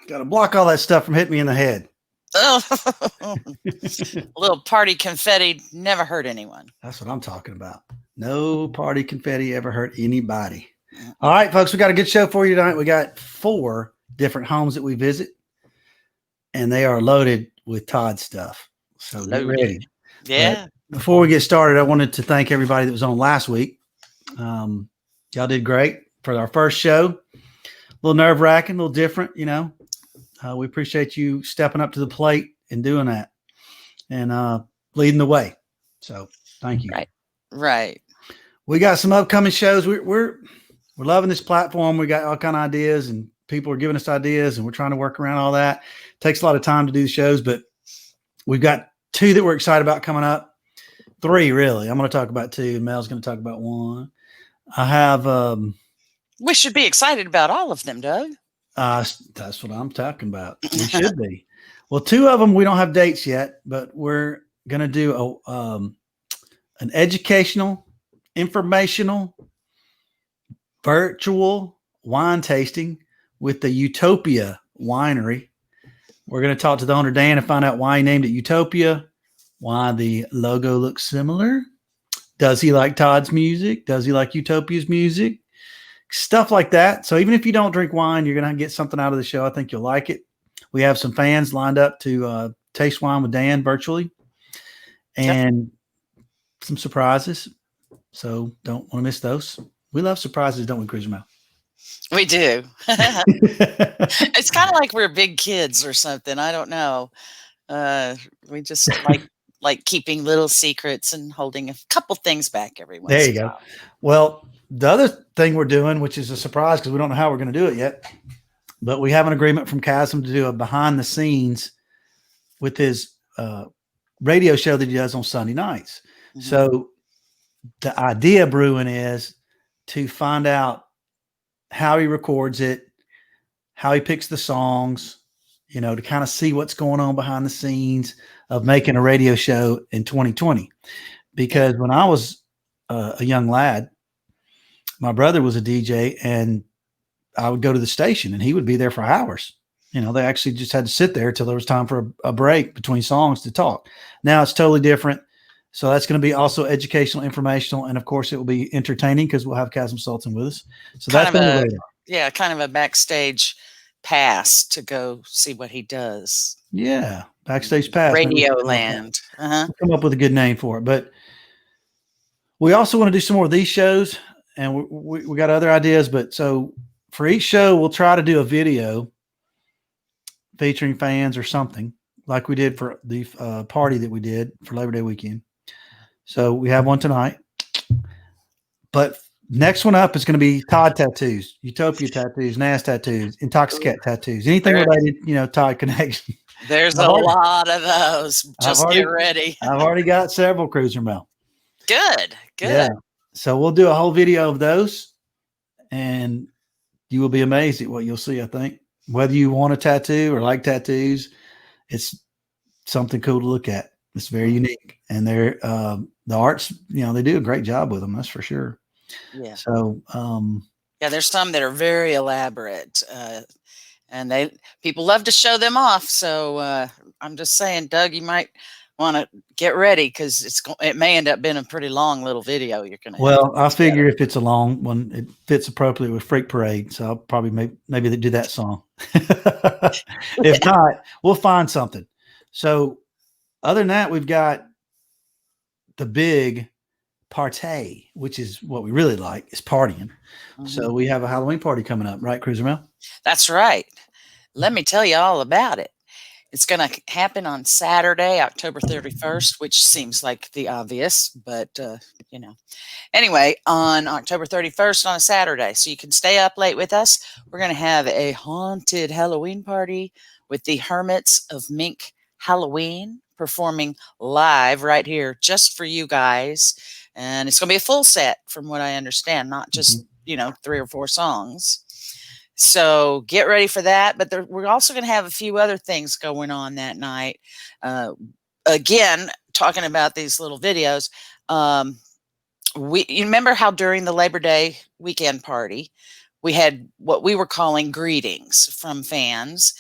Got to block all that stuff from hitting me in the head. Oh, a little party confetti never hurt anyone. That's what I'm talking about. No party confetti ever hurt anybody. Mm-mm. All right, folks, we got a good show for you tonight. We got 4 different homes that we visit, and they are loaded with Todd stuff. So get ready. Yeah. But before we get started, I wanted to thank everybody that was on last week. Y'all did great for our first show. A little nerve-wracking, a little different, you know. We appreciate you stepping up to the plate and doing that and leading the way. So thank you. Right. We got some upcoming shows. We're loving this platform. We got all kind of ideas, and people are giving us ideas, and we're trying to work around all that. It takes a lot of time to do the shows, but we've got 2 that we're excited about coming up. 3, really. I'm going to talk about 2. Mel's going to talk about 1. I have. We should be excited about all of them, Doug. That's what I'm talking about. We should be. Well, 2 of them we don't have dates yet, but we're going to do an educational, informational, virtual wine tasting with the Utopia Winery. We're going to talk to the owner, Dan, and find out why he named it Utopia, why the logo looks similar. Does he like Todd's music? Does he like Utopia's music? Stuff like that. So even if you don't drink wine, you're going to get something out of the show. I think you'll like it. We have some fans lined up to taste wine with Dan virtually and some surprises. So don't want to miss those. We love surprises, don't we, Cruiser Mel? We do. It's kind of like we're big kids or something. I don't know. We just like keeping little secrets and holding a couple things back every once. There you go. Well, the other thing we're doing, which is a surprise because we don't know how we're going to do it yet, but we have an agreement from Chasm to do a behind the scenes with his radio show that he does on Sunday nights. Mm-hmm. So the idea brewing is to find out how he records it, how he picks the songs, you know, to kind of see what's going on behind the scenes of making a radio show in 2020. Because when I was a young lad, my brother was a DJ, and I would go to the station and he would be there for hours. You know, they actually just had to sit there till there was time for a break between songs to talk. Now it's totally different. So that's going to be also educational, informational, and of course it will be entertaining because we'll have Chasm Sultan with us. So that's kind of a backstage pass to go see what he does. Yeah, backstage pass. Radio Land. We'll come up with a good name for it. But we also want to do some more of these shows, and we got other ideas. But so for each show, we'll try to do a video featuring fans or something like we did for the party that we did for Labor Day weekend. So we have one tonight. But next one up is going to be Todd tattoos, Utopia tattoos, NAS tattoos, Intoxicate tattoos, anything related, you know, Todd connection. There's a lot of those. Just get ready. I've already got several, Cruiser Mel. Good. Yeah. So we'll do a whole video of those, and you will be amazed at what you'll see, I think. Whether you want a tattoo or like tattoos, it's something cool to look at. It's very unique. And they're the arts, you know, they do a great job with them, that's for sure. Yeah. So there's some that are very elaborate. And people love to show them off. So I'm just saying, Doug, you might want to get ready because it may end up being a pretty long little video. You're gonna. Well, I figure if it's a long one, it fits appropriately with Freak Parade. So I'll probably maybe they do that song. If not, we'll find something. So other than that, we've got the big party, which is what we really like, is partying. Mm-hmm. So we have a Halloween party coming up, right, Cruiser Mel? That's right. Let me tell you all about it. It's going to happen on Saturday, October 31st, which seems like the obvious, but, you know. Anyway, on October 31st on a Saturday, so you can stay up late with us. We're going to have a haunted Halloween party with the Hermits of Mink Halloween performing live right here just for you guys. And it's going to be a full set from what I understand, not just, 3 or 4 songs. So get ready for that. But we're also going to have a few other things going on that night. Again, talking about these little videos. You remember how during the Labor Day weekend party, we had what we were calling greetings from fans.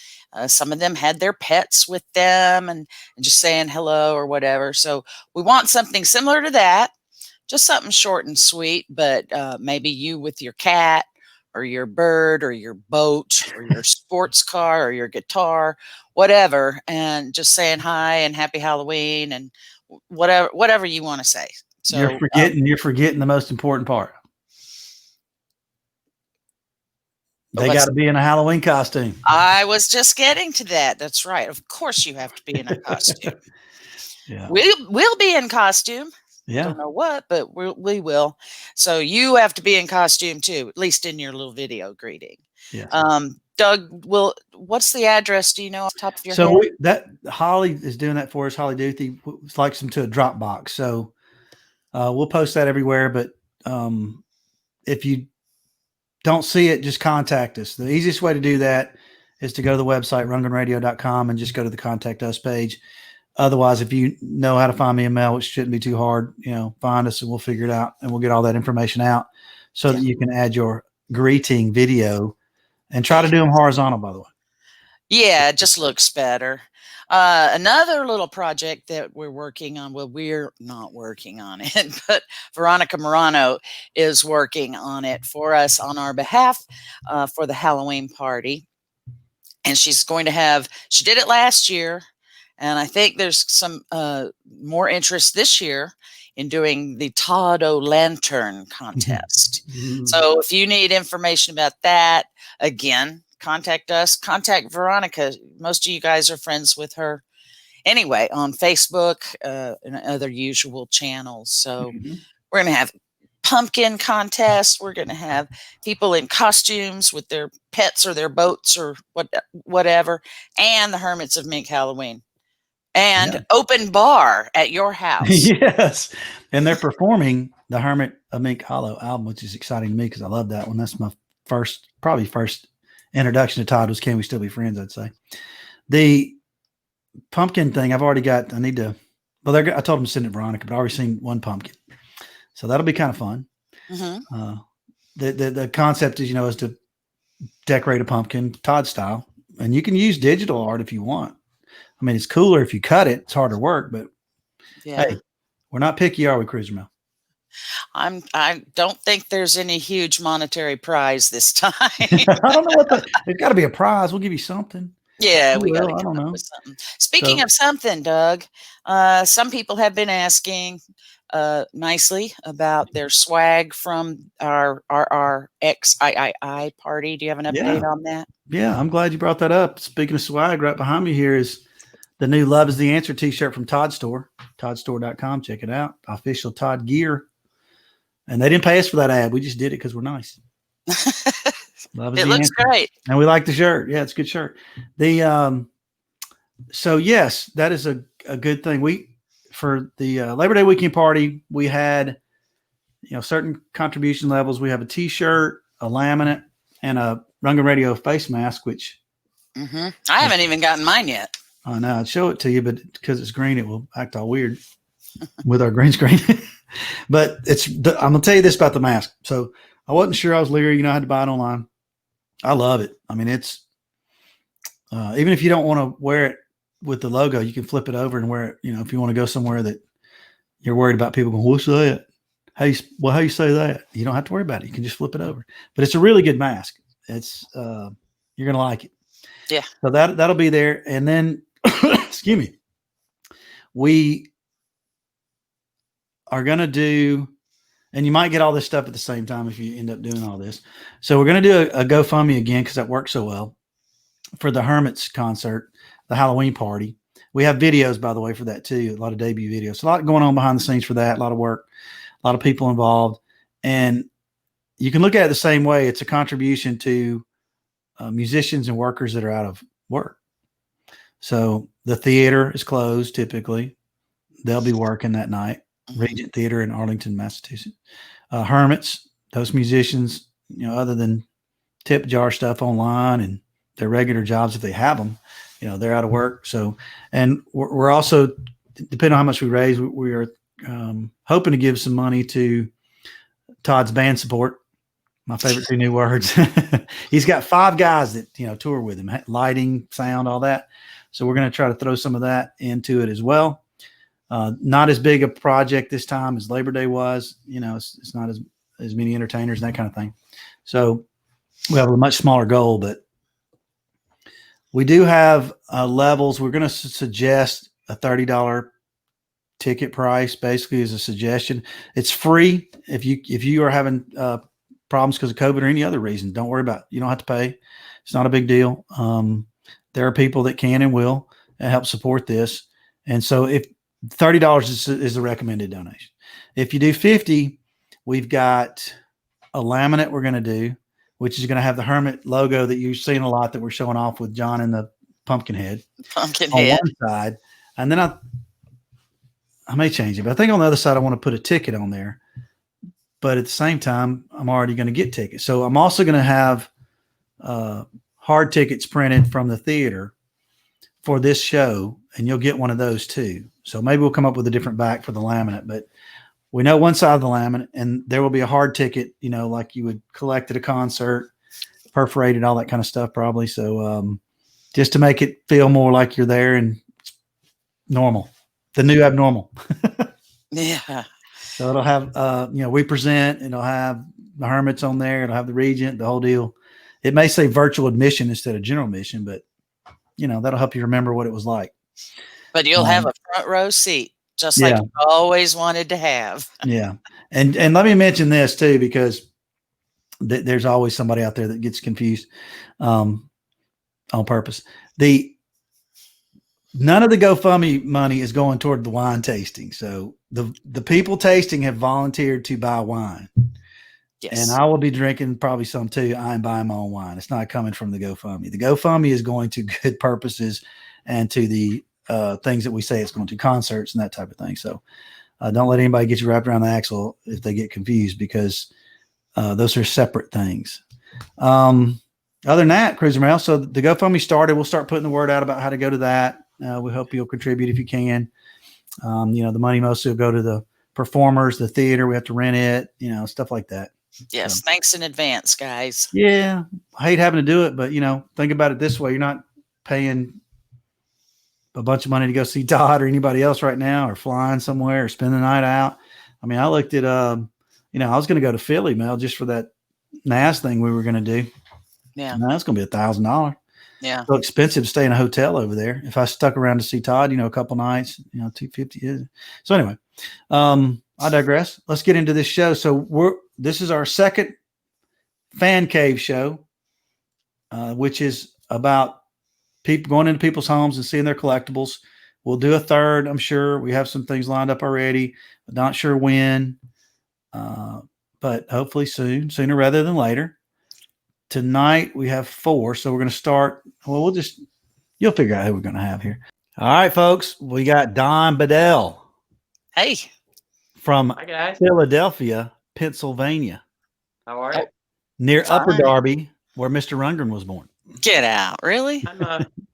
Some of them had their pets with them and just saying hello or whatever. So we want something similar to that, just something short and sweet, but maybe you with your cat or your bird or your boat or your sports car or your guitar, whatever, and just saying hi and happy Halloween and whatever you want to say. So you're forgetting the most important part. They got to be in a Halloween costume. I was just getting to that. That's right. Of course you have to be in a costume. Yeah. We'll be in costume. Yeah. Don't know what, but we will. So you have to be in costume too, at least in your little video greeting. Yeah. Doug, what's the address? Do you know off the top of your head? So that Holly is doing that for us. Holly Duthie likes them to a Dropbox. So we'll post that everywhere. But if you don't see it, just contact us. The easiest way to do that is to go to the website, rundgrenradio.com, and just go to the contact us page. Otherwise, if you know how to find me a mail, which shouldn't be too hard, find us and we'll figure it out and we'll get all that information out so that you can add your greeting video and try to do them horizontal, by the way. Yeah, it just looks better. Another little project that we're working on, well, we're not working on it, but Veronica Morano is working on it for us on our behalf for the Halloween party. And she's going to she did it last year, and I think there's some more interest this year in doing the Todd Lantern contest. So if you need information about that, again, contact us, contact Veronica. Most of you guys are friends with her anyway on Facebook and other usual channels. So we're going to have pumpkin contest. We're going to have people in costumes with their pets or their boats or whatever, and the Hermits of Mink Halloween. And open bar at your house. Yes. And they're performing the Hermit of Mink Hollow album, which is exciting to me because I love that one. That's my probably first introduction to Todd was Can We Still Be Friends, I'd say. The pumpkin thing, I've already got, I told them to send it to Veronica, but I've already seen one pumpkin. So that'll be kind of fun. The concept is, is to decorate a pumpkin Todd style. And you can use digital art if you want. I mean, it's cooler if you cut it. It's harder work, but hey, we're not picky, are we, Cruiser Mel? I don't think there's any huge monetary prize this time. I don't know there's got to be a prize. We'll give you something. Yeah, we got to come up with something. Speaking of something, Doug, some people have been asking nicely about their swag from our XIII party. Do you have an update on that? Yeah, I'm glad you brought that up. Speaking of swag, right behind me here is the new Love is the Answer t-shirt from Todd Store, toddstore.com. Check it out. Official Todd gear. And they didn't pay us for that ad. We just did it because we're nice. It looks great. And we like the shirt. Yeah, it's a good shirt. So yes, that is a good thing. For the Labor Day weekend party, we had, certain contribution levels. We have a t-shirt, a laminate, and a Rundgren Radio face mask, which I haven't even gotten mine yet. I know. I'd show it to you, but because it's green, it will act all weird with our green screen. But I'm going to tell you this about the mask. So I wasn't sure. I was leery. I had to buy it online. I love it. I mean, it's even if you don't want to wear it with the logo, you can flip it over and wear it. If you want to go somewhere that you're worried about people going, what's that? How you say that? You don't have to worry about it. You can just flip it over. But it's a really good mask. It's you're going to like it. Yeah. So that'll be there. And then, excuse me, we are going to do, and you might get all this stuff at the same time if you end up doing all this. So we're going to do a GoFundMe again because that worked so well for the Hermits concert, the Halloween party. We have videos, by the way, for that too. A lot of debut videos. A lot going on behind the scenes for that. A lot of work, a lot of people involved. And you can look at it the same way. It's a contribution to musicians and workers that are out of work. So the theater is closed typically. They'll be working that night. Regent Theater in Arlington, Massachusetts. Hermits, those musicians, other than tip jar stuff online and their regular jobs, if they have them, they're out of work. So, and we're also, depending on how much we raise, we are hoping to give some money to Todd's band support. My favorite two new words. He's got 5 guys that, tour with him, lighting, sound, all that. So we're going to try to throw some of that into it as well. Not as big a project this time as Labor Day was. It's not as many entertainers and that kind of thing. So we have a much smaller goal, but we do have levels. We're going to suggest a $30 ticket price, basically, as a suggestion. It's free if you are having problems because of COVID or any other reason. Don't worry about it. You don't have to pay. It's not a big deal. There are people that can and will help support this. And so if $30 is the recommended donation. If you do 50, we've got a laminate we're going to do, which is going to have the Hermit logo that you've seen a lot that we're showing off with John and the pumpkin head on one side. And then I may change it, but I think on the other side, I want to put a ticket on there. But at the same time, I'm already going to get tickets. So I'm also going to have hard tickets printed from the theater for this show, and you'll get one of those too. So maybe we'll come up with a different back for the laminate, but we know one side of the laminate, and there will be a hard ticket, like you would collect at a concert, perforated, all that kind of stuff probably. So just to make it feel more like you're there and it's normal, the new abnormal. Yeah. So it'll have, we present, it'll have the Hermits on there. It'll have the Regent, the whole deal. It may say virtual admission instead of general admission, but that'll help you remember what it was like. But you'll have a front row seat, just like you always wanted to have. Yeah. And let me mention this too, because there's always somebody out there that gets confused on purpose. None of the GoFundMe money is going toward the wine tasting. So the people tasting have volunteered to buy wine. Yes. And I will be drinking probably some too. I'm buying my own wine. It's not coming from the GoFundMe. The GoFundMe is going to good purposes and to the things that we say it's going to, concerts and that type of thing. So don't let anybody get you wrapped around the axle if they get confused, because those are separate things. Other than that, Cruiser Mail. So the GoFundMe started. We'll start putting the word out about how to go to that. We hope you'll contribute if you can. The money mostly will go to the performers, the theater. We have to rent it, stuff like that. Yes. So, thanks in advance, guys. Yeah. I hate having to do it, but think about it this way. You're not paying a bunch of money to go see Todd or anybody else right now, or flying somewhere or spend the night out. I mean, I looked at, I was going to go to Philly, Mel, just for that NAS thing we were going to do. Yeah. That's going to be $1,000. Yeah. So expensive to stay in a hotel over there. If I stuck around to see Todd, a couple nights, $250. So anyway, I digress. Let's get into this show. So this is our second fan cave show, which is about people going into people's homes and seeing their collectibles. We'll do a third. I'm sure we have some things lined up already, but not sure when, but hopefully sooner rather than later. Tonight we have 4. So we're going to start. Well, you'll figure out who we're going to have here. All right, folks, we got Don Bedell. Hey. From Philadelphia, Pennsylvania. How are you? Near Upper Darby, where Mr. Rundgren was born. Get out. Really?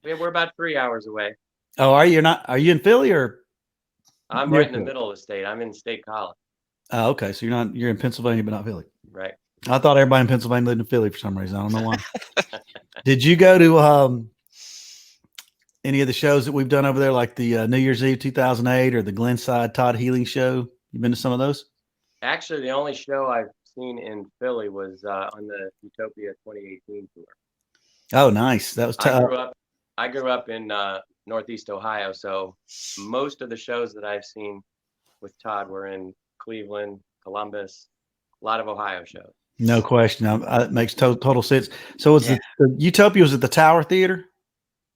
We're about 3 hours away. Oh, are you? Are you in Philly or? I'm right in the middle of the state. I'm in State College. Oh, okay. So you're in Pennsylvania, but not Philly. Right. I thought everybody in Pennsylvania lived in Philly for some reason. I don't know why. Did you go to any of the shows that we've done over there, like the New Year's Eve 2008 or the Glenside Todd Healing show? You been to some of those? Actually, the only show I've seen in Philly was on the Utopia 2018 tour. Oh, nice. That was I grew up in Northeast Ohio, so most of the shows that I've seen with Todd were in Cleveland, Columbus, a lot of Ohio shows. No question. It makes total sense. So the Utopia was at the Tower Theater?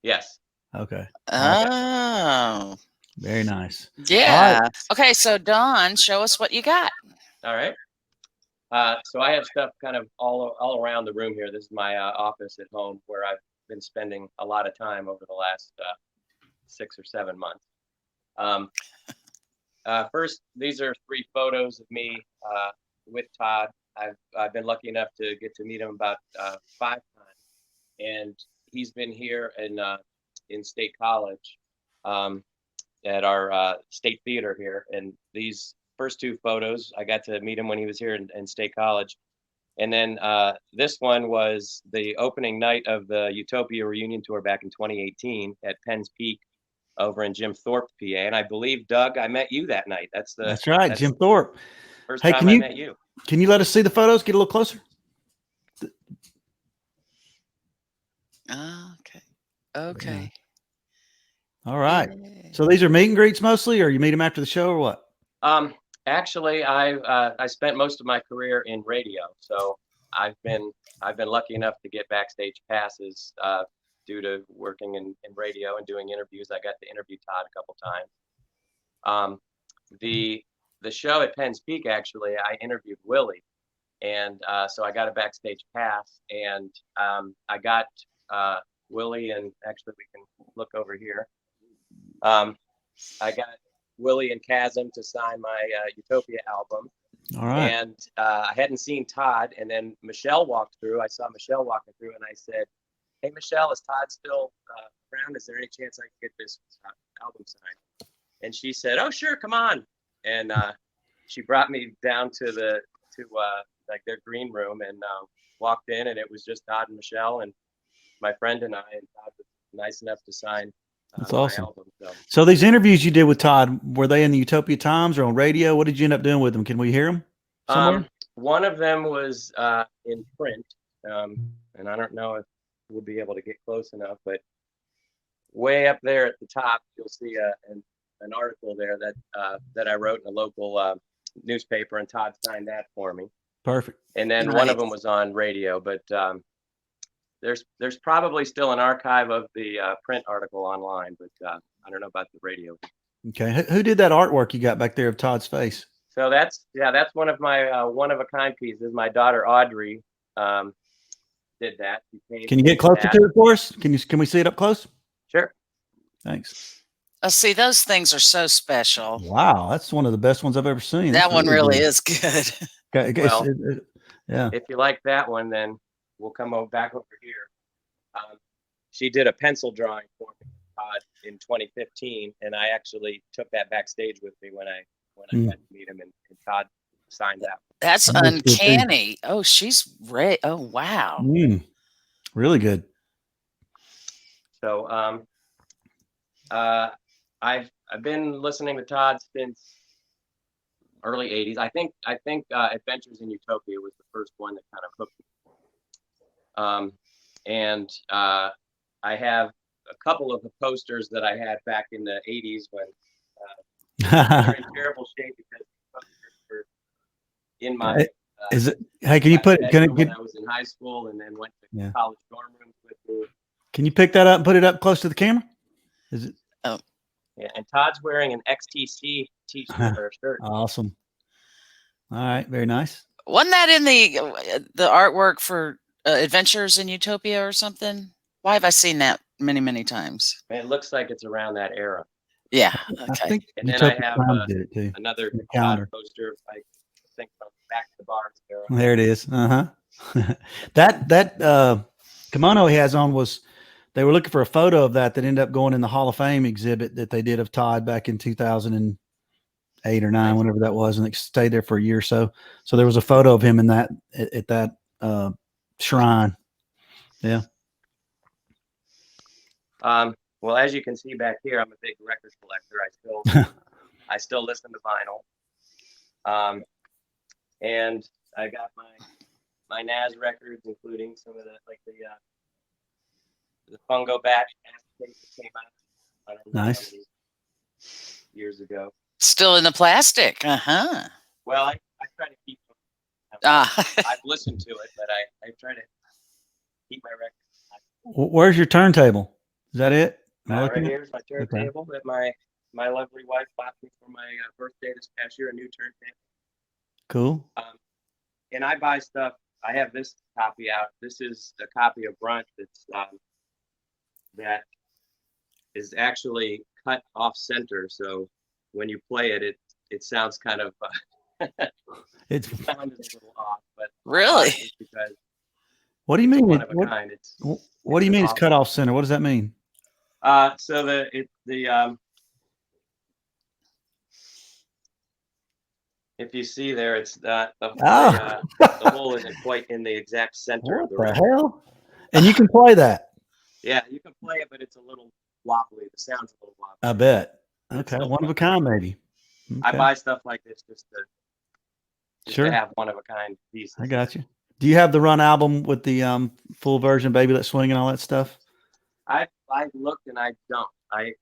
Yes. Okay. Oh. Very nice. Yeah. Right. Okay, so Don, show us what you got. All right. So I have stuff kind of all around the room here. This is my office at home, where I've been spending a lot of time over the last 6 or 7 months. First, these are 3 photos of me with Todd. I've been lucky enough to get to meet him about 5 times, and he's been here in State College at our State Theater here. And these first 2 photos, I got to meet him when he was here in State College. And then this one was the opening night of the Utopia reunion tour back in 2018 at Penn's Peak over in Jim Thorpe, PA. And I believe, Doug, I met you that night. That's right, Jim Thorpe. First Hey, time I met you. Can you let us see the photos? Get a little closer. Okay. All right. Yeah. So these are meet and greets mostly, or you meet them after the show, or what? Actually, I spent most of my career in radio, so I've been lucky enough to get backstage passes due to working in radio and doing interviews. I got to interview Todd a couple times. The show at Penn's Peak, actually, I interviewed Willie, and so I got a backstage pass, and I got Willie, and actually we can look over here. I got Willie and Chasm to sign my Utopia album. All right. And I hadn't seen Todd, and then Michelle walked through. I saw Michelle walking through, and I said, "Hey, Michelle, is Todd still around? Is there any chance I can get this album signed?" And she said, "Oh, sure, come on." And she brought me down to like their green room, and walked in, and it was just Todd and Michelle and my friend and I. And Todd was nice enough to sign. That's awesome. Album, so these interviews you did with Todd, were they in the Utopia Times or on radio? What did you end up doing with them? Can we hear them somewhere? One of them was in print, and I don't know if we'll be able to get close enough, but way up there at the top, you'll see an article there that I wrote in a local newspaper, and Todd signed that for me. Perfect. And then one of them was on radio, but there's probably still an archive of the print article online, but I don't know about the radio. Okay. Who did that artwork you got back there of Todd's face? So that's one of my one of a kind pieces. My daughter Audrey did that. Can you get closer to it for us? Can we see it up close? Sure. Thanks. See, those things are so special. Wow, that's one of the best ones I've ever seen. That one really is good. Okay, well, yeah. If you like that one, then we'll come back over here. She did a pencil drawing for me in 2015, and I actually took that backstage with me when I got to meet him, and Todd signed that. That's uncanny. Oh, she's great. Oh, wow. Really good. So I've been listening to Todd since early 80s. I think Adventures in Utopia was the first one that kind of hooked me. And I have a couple of the posters that I had back in the 80s when they're in terrible shape because the posters were in my is it? Hey, can you put? When I was in high school and then went to college dorm rooms with me. Can you pick that up and put it up close to the camera? Is it? Oh, yeah. And Todd's wearing an XTC t-shirt or shirt. Awesome. All right, very nice. Wasn't that in the artwork for Adventures in Utopia or something? Why have I seen that many times? It looks like it's around that era. Yeah. Okay. And then I have another Todd poster. I think from Back to the Bars era. There it is. That kimono he has on was. They were looking for a photo of that ended up going in the Hall of Fame exhibit that they did of Todd back in 2008 or 9, whenever that was, and it stayed there for a year or so. So there was a photo of him in that at that shrine. Yeah. Well, as you can see back here, I'm a big record collector. I still listen to vinyl. And I got my Nas records, including some of the Fungo batch that came out. I don't know, nice. Years ago. Still in the plastic. Uh-huh. Well, I try to keep them. I've listened to it, but I try to keep my records. Where's your turntable? Is that it? Right here's my turntable that my lovely wife bought me for my birthday this past year, a new turntable. Cool. And I buy stuff. I have this copy out. This is a copy of Brunt that is actually cut off center. So when you play it, it sounds kind of it sounds a little off. But really, because what do you mean? One of a kind. What do you mean it's cut off center? What does that mean? So the If you see there, it's not the hole isn't quite in the exact center of What the the record. hell? And you can play that. Yeah, you can play it, but it's a little wobbly. The sound's a little wobbly. I bet. But it's Okay, still one of fun. a kind, maybe. I Okay. buy stuff like this just Sure. to have one of a kind pieces. I got you. Do you have the Run album with the full version, Baby Let's Swing, and all that stuff? I looked and I don't. I've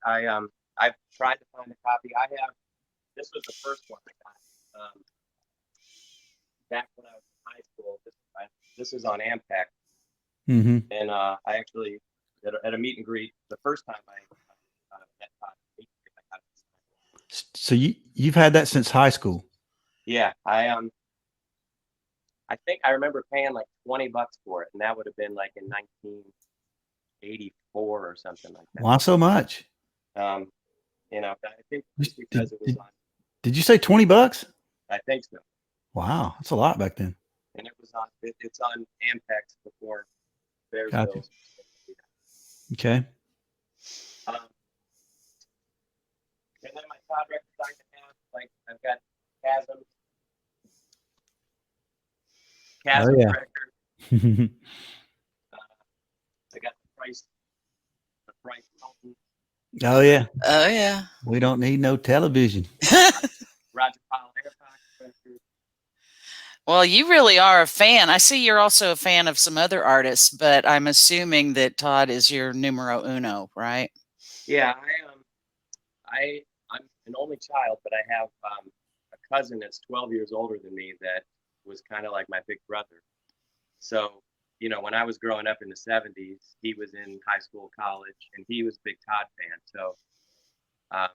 tried to find a copy. I have. This was the first one I got back when I was in high school. This is on Ampex, Mm-hmm. and I actually at a meet and greet the first time I met Todd. I got it. So you've had that since high school? Yeah, I think I remember paying like $20 for it, and that would have been like in 1984 or something like that. Why so much? I think just because it was on. Did you say $20? I think so. Wow, that's a lot back then. And it was on. It's on Ampex before Bears. Gotcha. Okay. And then my Todd records I can have, like I've got Chasm yeah. record. I got the price. Oh yeah. Oh yeah. We don't need no television. Roger Powell Airfox record. Well, you really are a fan. I see you're also a fan of some other artists, but I'm assuming that Todd is your numero uno, right? Yeah, I'm an only child, but I have a cousin that's 12 years older than me that was kind of like my big brother. So, when I was growing up in the 70s, he was in high school, college, and he was a big Todd fan. So I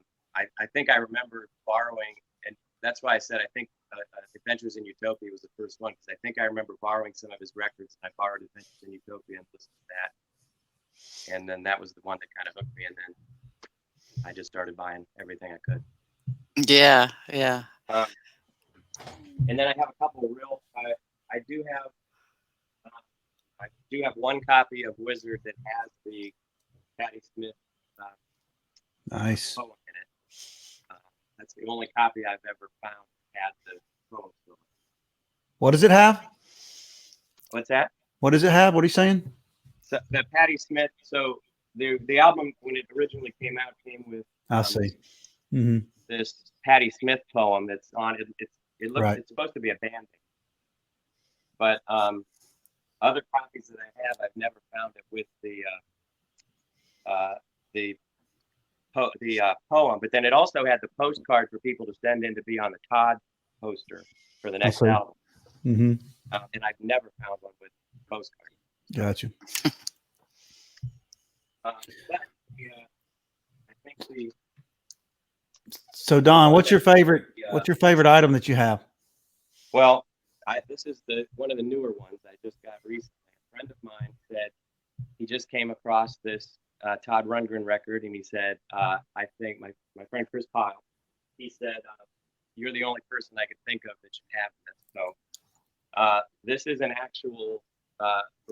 think I remember borrowing, and that's why I said I think Adventures in Utopia was the first one, because I think I remember borrowing some of his records, and I borrowed Adventures in Utopia and listened to that. And then that was the one that kind of hooked me, and then I just started buying everything I could. Yeah, yeah. And then I have a couple of real. I do have one copy of Wizard that has the Patti Smith Nice. poem in it. That's the only copy I've ever found that had the poem. What does it have? What's that? What does it have? What are you saying? So the Patti Smith. So the album when it originally came out came with. I see. Mm-hmm. This Patti Smith poem that's on it. It looks. Right. It's supposed to be a band thing. But other copies that I have, I've never found it with the poem. But then it also had the postcard for people to send in to be on the Todd poster for the next album. Mm-hmm. And I've never found one with postcard. Gotcha. I think So Don, what's your favorite? What's your favorite item that you have? Well, this is one of the newer ones I just got recently. A friend of mine said he just came across this Todd Rundgren record, and he said, I think my friend Chris Pyle, he said, you're the only person I could think of that should have this. So this is an actual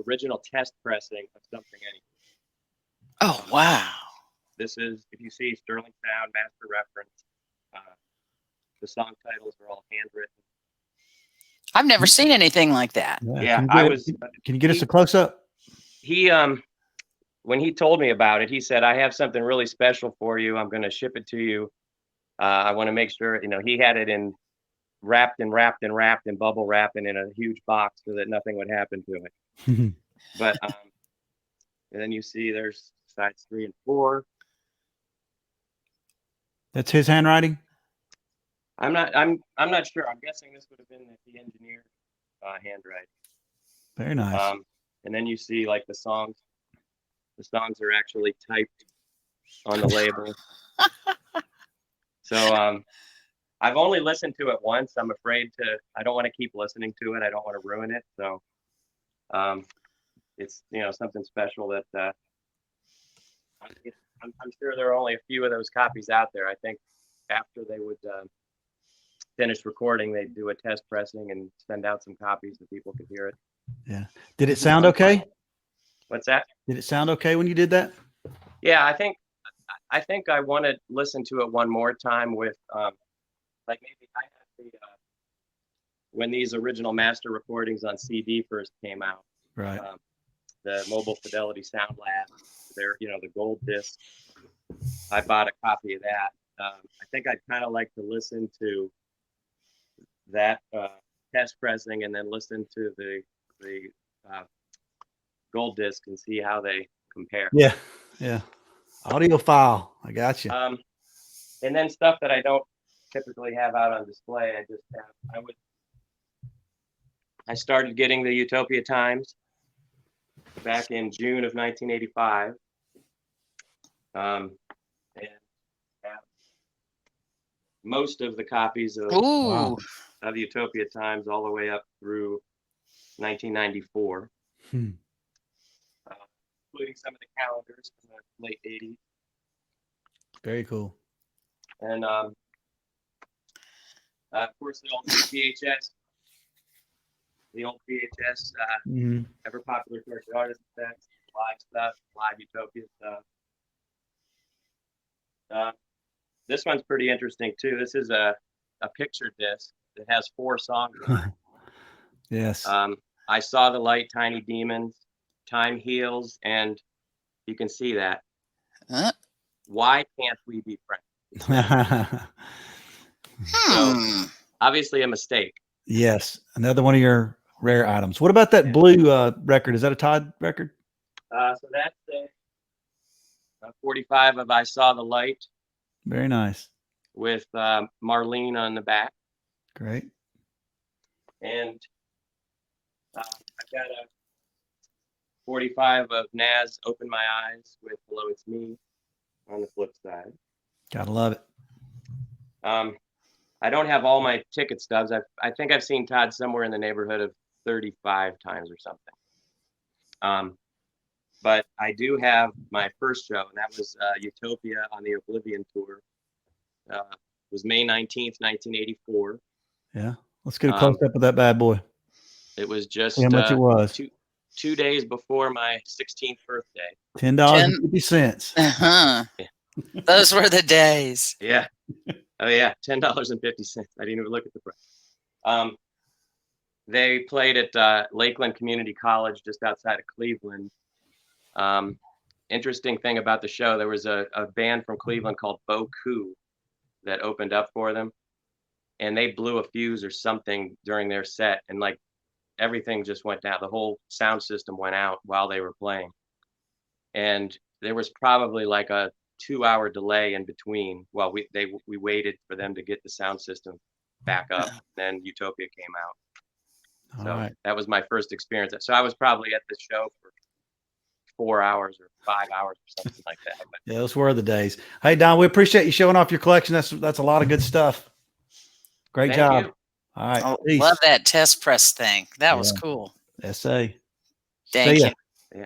original test pressing of Something Anything. Oh, wow. This is, if you see Sterling Sound, Master Reference, the song titles are all handwritten. I've never seen anything like that. Yeah, Can you get us a close up? He when he told me about it, he said, I have something really special for you. I'm going to ship it to you. I want to make sure, he had it in wrapped and bubble wrap and in a huge box so that nothing would happen to it. But and then you see there's sides 3 and 4. That's his handwriting? I'm not sure. I'm guessing this would have been the engineer handwriting. Very nice. And then you see like the songs. The songs are actually typed on the label. So I've only listened to it once. I'm afraid I don't want to keep listening to it. I don't want to ruin it. So it's something special that I'm sure there are only a few of those copies out there. I think after they would finish recording, they'd do a test pressing and send out some copies so people could hear it. Yeah. Did it sound okay? What's that? Did it sound okay when you did that? Yeah, I think I want to listen to it one more time with like maybe I have when these original master recordings on CD first came out. Right. The Mobile Fidelity Sound Lab, the gold disc. I bought a copy of that. I think I'd kind of like to listen to that test pressing and then listen to the gold disc and see how they compare. Yeah. Audiophile. I got you. And then stuff that I don't typically have out on display. I started getting the Utopia Times back in June of 1985. And have most of the copies of Utopia Times all the way up through 1994. Including some of the calendars from the late 80s. Very cool. And of course, the old VHS. Ever popular character artist effects, live stuff, live Utopia stuff. This one's pretty interesting too. This is a picture disc that has 4 songs on it. Yes. I Saw the Light, Tiny Demons, Time Heals, and you can see that. Why Can't We Be Friends? So, obviously a mistake. Yes. Another one of your rare items. What about that blue record? Is that a Todd record? So that's a 45 of I Saw the Light. Very nice. With Marlene on the back. Great. And I've got a 45 of Nas Open My Eyes with Hello It's Me on the flip side. Gotta love it. I don't have all my ticket stubs. I think I've seen Todd somewhere in the neighborhood of 35 times or something. But I do have my first show, and that was Utopia on the Oblivion Tour. It was May 19th, 1984. Yeah. Let's get a close-up of that bad boy. It was just how much it was. 2 days before my 16th birthday. $10.50. Uh-huh. Yeah. Those were the days. Yeah. Oh, yeah. $10.50. I didn't even look at the price. They played at Lakeland Community College just outside of Cleveland. Interesting thing about the show, there was a band from Cleveland called Boku that opened up for them. And they blew a fuse or something during their set. And like everything just went down. The whole sound system went out while they were playing. And there was probably like a 2-hour delay in between. Well, we waited for them to get the sound system back up. Then Utopia came out. So that was my first experience. So I was probably at the show for 4 hours or 5 hours or something like that. But, yeah, those were the days. Hey, Don, we appreciate you showing off your collection. That's a lot of good stuff. Great job. You. All right. Oh, love that test press thing. That was cool. SA. Thank you. Yeah.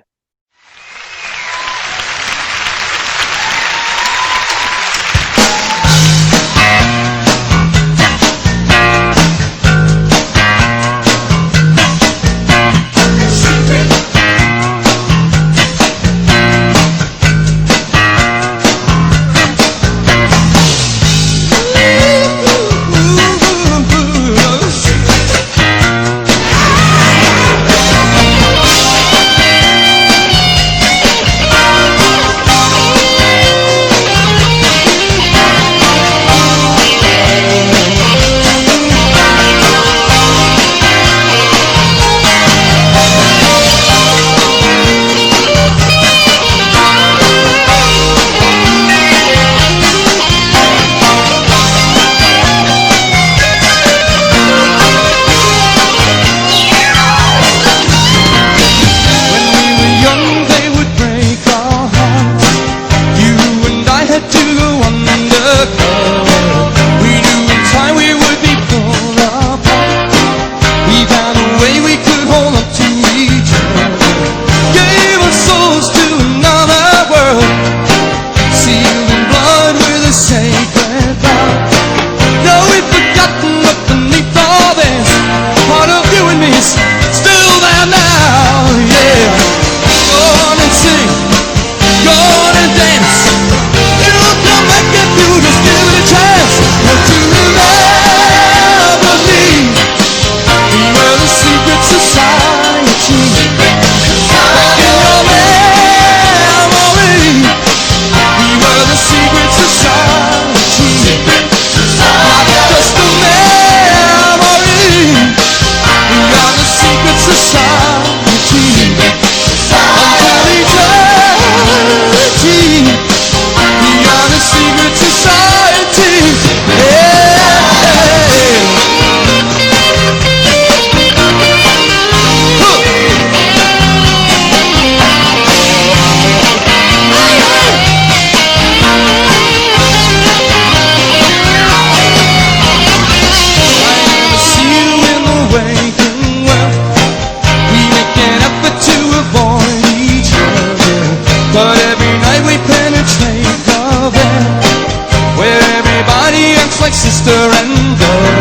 sister and brother.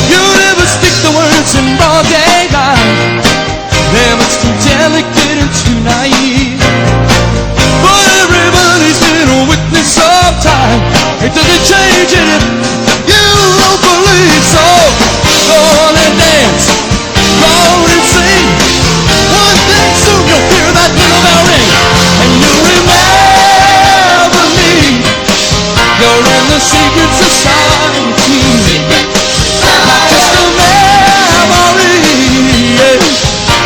You never stick the words in broad daylight. They're much too delicate and too naive. But everybody's been a witness of time. It doesn't change it if you don't believe so. Go on and dance, go on and sing. One thing soon you'll hear that little bell ring, and you'll remember me. You're in the secret society. Not just a memory.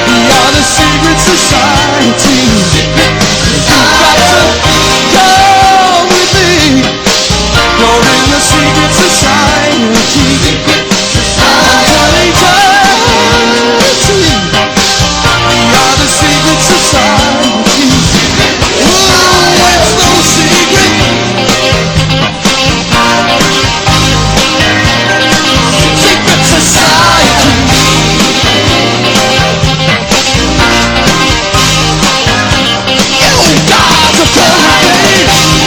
We are the secret society. You've got to go with me. You're in the secret society. Until eternity. We are the secret society. Ooh, it's no secret. Secret society. You guys are telling me.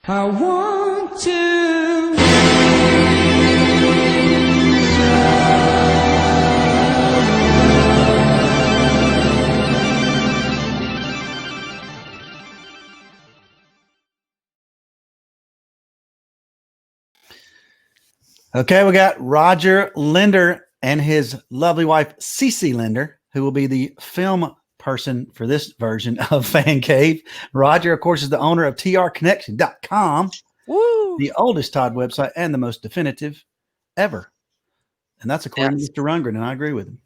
I want to. Okay, we got Roger Linder and his lovely wife, Cece Linder, who will be the film person for this version of Fan Cave. Roger, of course, is the owner of trconnection.com, Woo! the oldest Todd website and the most definitive ever. And that's according to Mr. Rundgren, and I agree with him.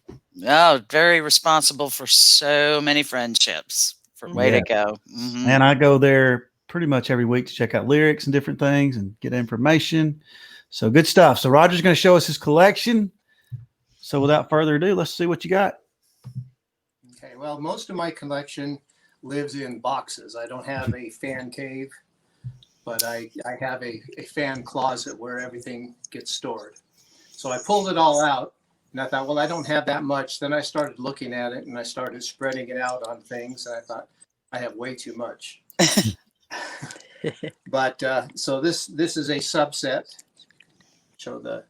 Oh, very responsible for so many friendships. For way to go. Mhm. And I go there pretty much every week to check out lyrics and different things and get information. So good stuff. So Roger's going to show us his collection. So without further ado, let's see what you got. Okay, well, most of my collection lives in boxes. I don't have a fan cave, but I have a fan closet where everything gets stored. So I pulled it all out, and I thought, well, I don't have that much. Then I started looking at it, and I started spreading it out on things, and I thought, I have way too much. But so this is a subset. Show the.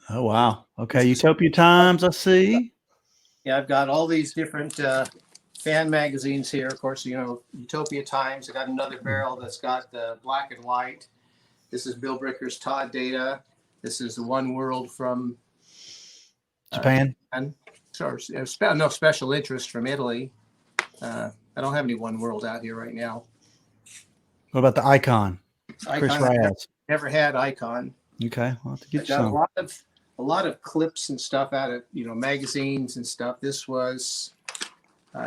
Oh, wow. Okay. Utopia Times, I see. Yeah, I've got all these different fan magazines here. Of course, you know, Utopia Times. I got another barrel that's got the black and white. This is Bill Bricker's Todd Data. This is the One World from Japan. and no special interest from Italy. I don't have any One World out here right now. What about the Icon? Chris Icon, Raz. never had Icon. Okay. I'll have to I get you got some. a lot of clips and stuff out of, you know, magazines and stuff. This was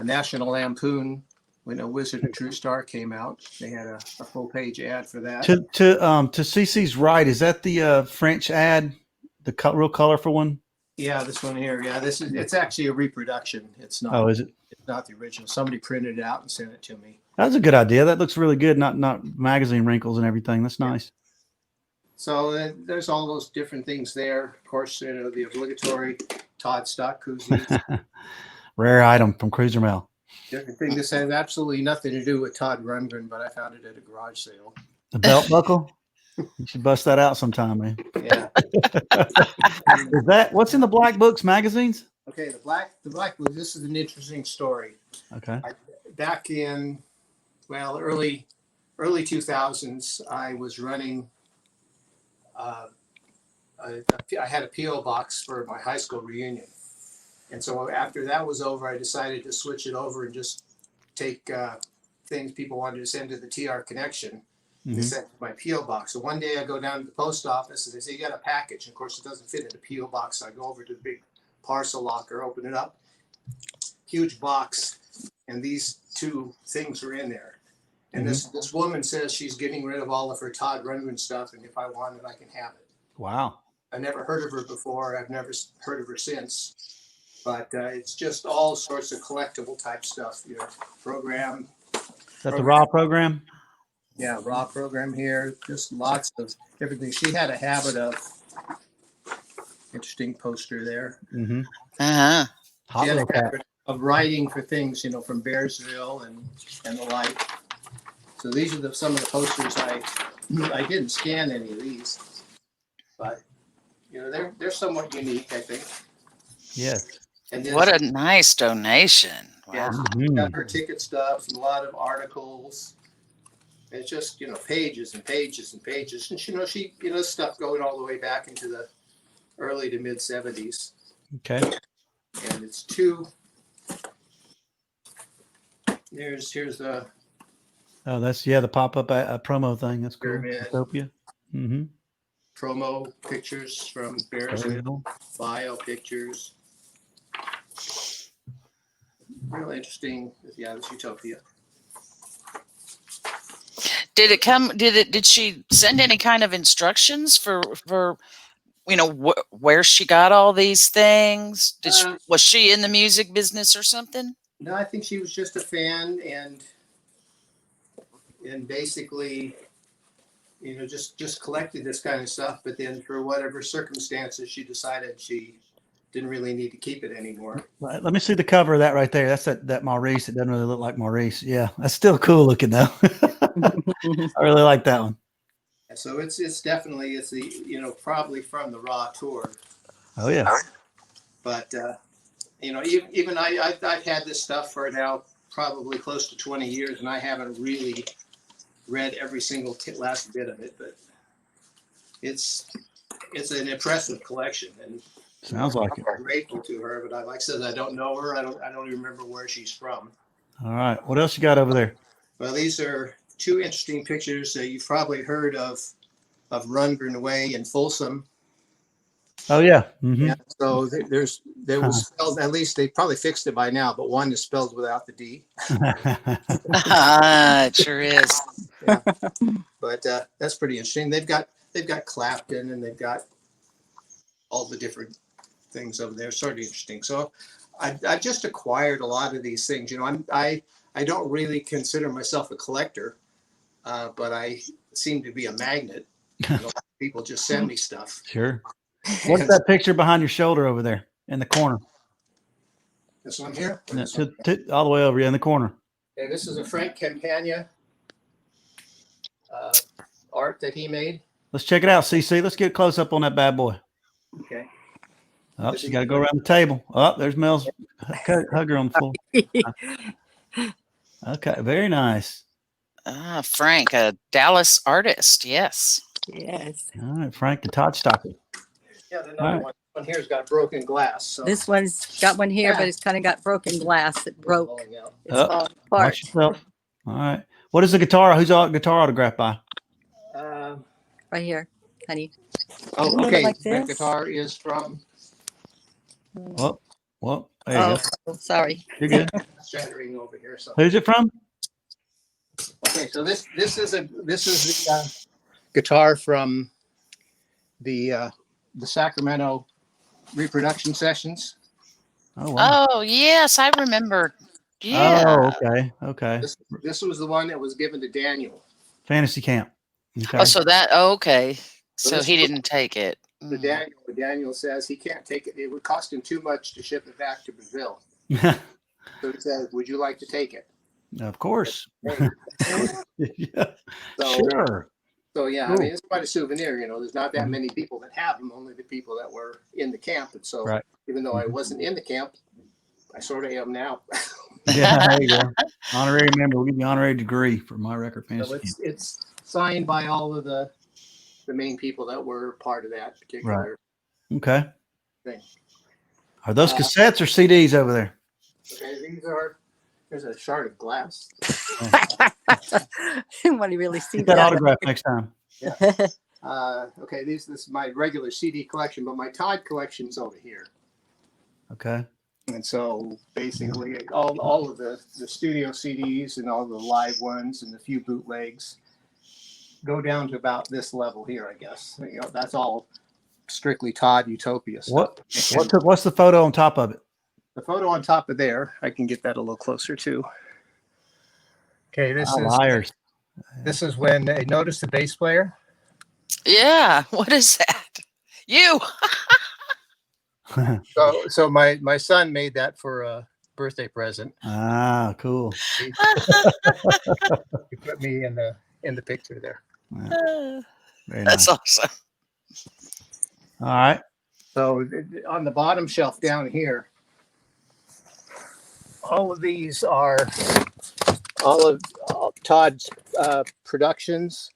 National Lampoon when A Wizard of True Star came out. They had a full page ad for that. To CC's right, is that the French ad, the real colorful one? Yeah, this one here. Yeah, it's actually a reproduction. It's not. Oh, is it? It's not the original. Somebody printed it out and sent it to me. That's a good idea. That looks really good. Not magazine wrinkles and everything. That's nice. So there's all those different things there. Of course, you know, the obligatory Todd stock koozies. Rare item from Cruiser Mail. Different thing. This has absolutely nothing to do with Todd Rundgren, but I found it at a garage sale. The belt buckle. You should bust that out sometime, man. Yeah. Is that what's in the Black Books magazines? Okay, the black book. This is an interesting story. Okay. Back in early 2000s, I was running. I had a PO box for my high school reunion, and so after that was over, I decided to switch it over and just take things people wanted to send to the TR Connection. They sent to my PO box. So one day I go down to the post office and they say, you got a package. And of course, it doesn't fit in the PO box. So I go over to the big parcel locker, open it up, huge box, and these two things are in there. And this woman says she's getting rid of all of her Todd Rundgren stuff, and if I want it, I can have it. Wow. I never heard of her before. I've never heard of her since. But it's just all sorts of collectible type stuff. Program. Is that the raw program? Yeah, raw program here. Just lots of everything. She had a habit of interesting poster there. Mm-hmm. Uh-huh. She had a habit of writing for things, from Bearsville and the like. So these are some of the posters. I didn't scan any of these, but they're somewhat unique, I think. Yes. And then What a nice donation. Wow. yeah, Mhm. got her ticket stuff and a lot of articles. It's just pages and pages and pages, and she stuff going all the way back into the early to mid 70s, Okay. and it's two. Here's the Oh, that's the pop-up promo thing. That's cool. Pyramid. Utopia. Mm-hmm. promo pictures from Bearsville, bio pictures. Real interesting. Yeah, this Utopia. Did she send any kind of instructions for where she got all these things? Was she in the music business or something? No, I think she was just a fan and basically, just collected this kind of stuff. But then for whatever circumstances, she decided she didn't really need to keep it anymore. Let me see the cover of that right there. That's that Maurice. It doesn't really look like Maurice. Yeah, that's still cool looking though. I really like that one. So it's definitely the probably from the Raw tour. Oh yeah. But even I've had this stuff for now probably close to 20 years, and I haven't really read every single last bit of it. But it's an impressive collection, and Sounds like it. I'm grateful to her. But like I said, I don't know her. I don't even remember where she's from. All right. What else you got over there? Well, these are two interesting pictures. You've probably heard of Rundgren Way in Folsom. Oh yeah. Mm-hmm. Yeah. So there was spelled, at least they probably fixed it by now, but one is spelled without the D. It sure is. Yeah. But that's pretty interesting. They've got Clapton, and they've got all the different things over there. Sort of interesting. So I've just acquired a lot of these things. I don't really consider myself a collector, but I seem to be a magnet. A lot of people just send me stuff. Sure. What's that picture behind your shoulder over there in the corner? This one here? No, all the way over in the corner. Yeah, this is a Frank Campagna art that he made. Let's check it out, CC. Let's get close up on that bad boy. Okay. Oh, she got to go around the table. Oh, there's Mel's hugger on the floor. Okay, very nice. Frank, a Dallas artist. Yes. Yes. All right, Frank and Todd Stockton. Yeah, the other one here's got broken glass. So This one's got one here, but it's kind of got broken glass. It broke. falling out. It's falling apart. Watch yourself. All right. What is the guitar? Who's our guitar autographed by? Right here, honey. Oh, Isn't it okay. like That this? guitar is from Well, there you go. Oh, sorry. You're good. shattering over here. So Who's it from? okay, so this is the guitar from the Sacramento reproduction sessions. Oh, wow. Oh, yes, I remember. Yeah. Oh, okay. Okay. This was the one that was given to Daniel. Fantasy camp. Okay. Okay. So So this he was- didn't take it. The Daniel says he can't take it. It would cost him too much to ship it back to Brazil. So he says, "Would you like to take it?" Of course. Hey. Yeah. So, Sure. so yeah, Cool. I mean, it's quite a souvenir. There's not that many people that have them. Only the people that were in the camp. And so, Right. even though I wasn't in the camp, I sort of am now. Yeah, there you go. Honorary member. We'll give you an honorary degree for my record So fantasy camp. it's signed by all of the main people that were part of that particular Okay. thing. Are those cassettes or CDs over there? Okay, there's a shard of glass. Didn't want to really see Get that that. autograph next time. Okay, this is my regular CD collection, but my Todd collection's over here. Okay. And so basically all of the studio CDs and all the live ones and the few bootlegs go down to about this level here, I guess. That's all strictly Todd Utopia stuff. What's the photo on top of it? The photo on top of there, I can get that a little closer too. Okay, Liars. this is when I noticed the bass player. Yeah. What is that? You. So my son made that for a birthday present. Ah, cool. He put me in the picture there. Very That's nice. awesome. All right. So on the bottom shelf down here, all of these are all of Todd's productions.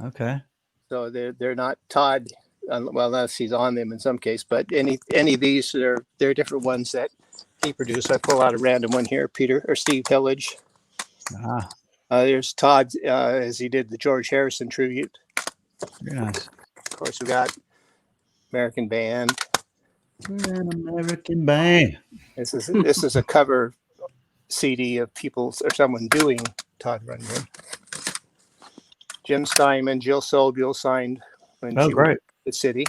Okay. So they're not Todd, well, unless he's on them in some case, but any of these, they're different ones that he produced. I pull out a random one here, Steve Hillage. Ah, There's Todd, as he did the George Harrison tribute. very nice. Of course, we got American Band. An American Band. This is a cover CD of people or someone doing Todd Rundgren. Jim Steinman, Jill Sobule signed when she was Great. at the city.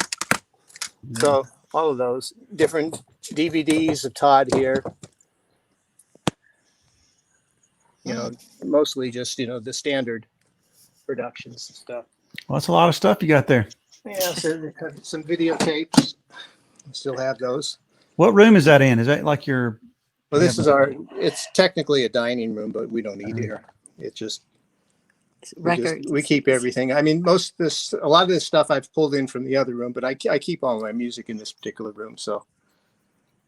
So all of those different DVDs of Todd here. Mostly just the standard productions and stuff. Well, that's a lot of stuff you got there. Yeah, so they have some videotapes. Still have those. What room is that in? Is that like your? Well, it's technically a dining room, but we don't eat here. It's just Records. we keep everything. I mean, a lot of this stuff I've pulled in from the other room, but I keep all my music in this particular room. So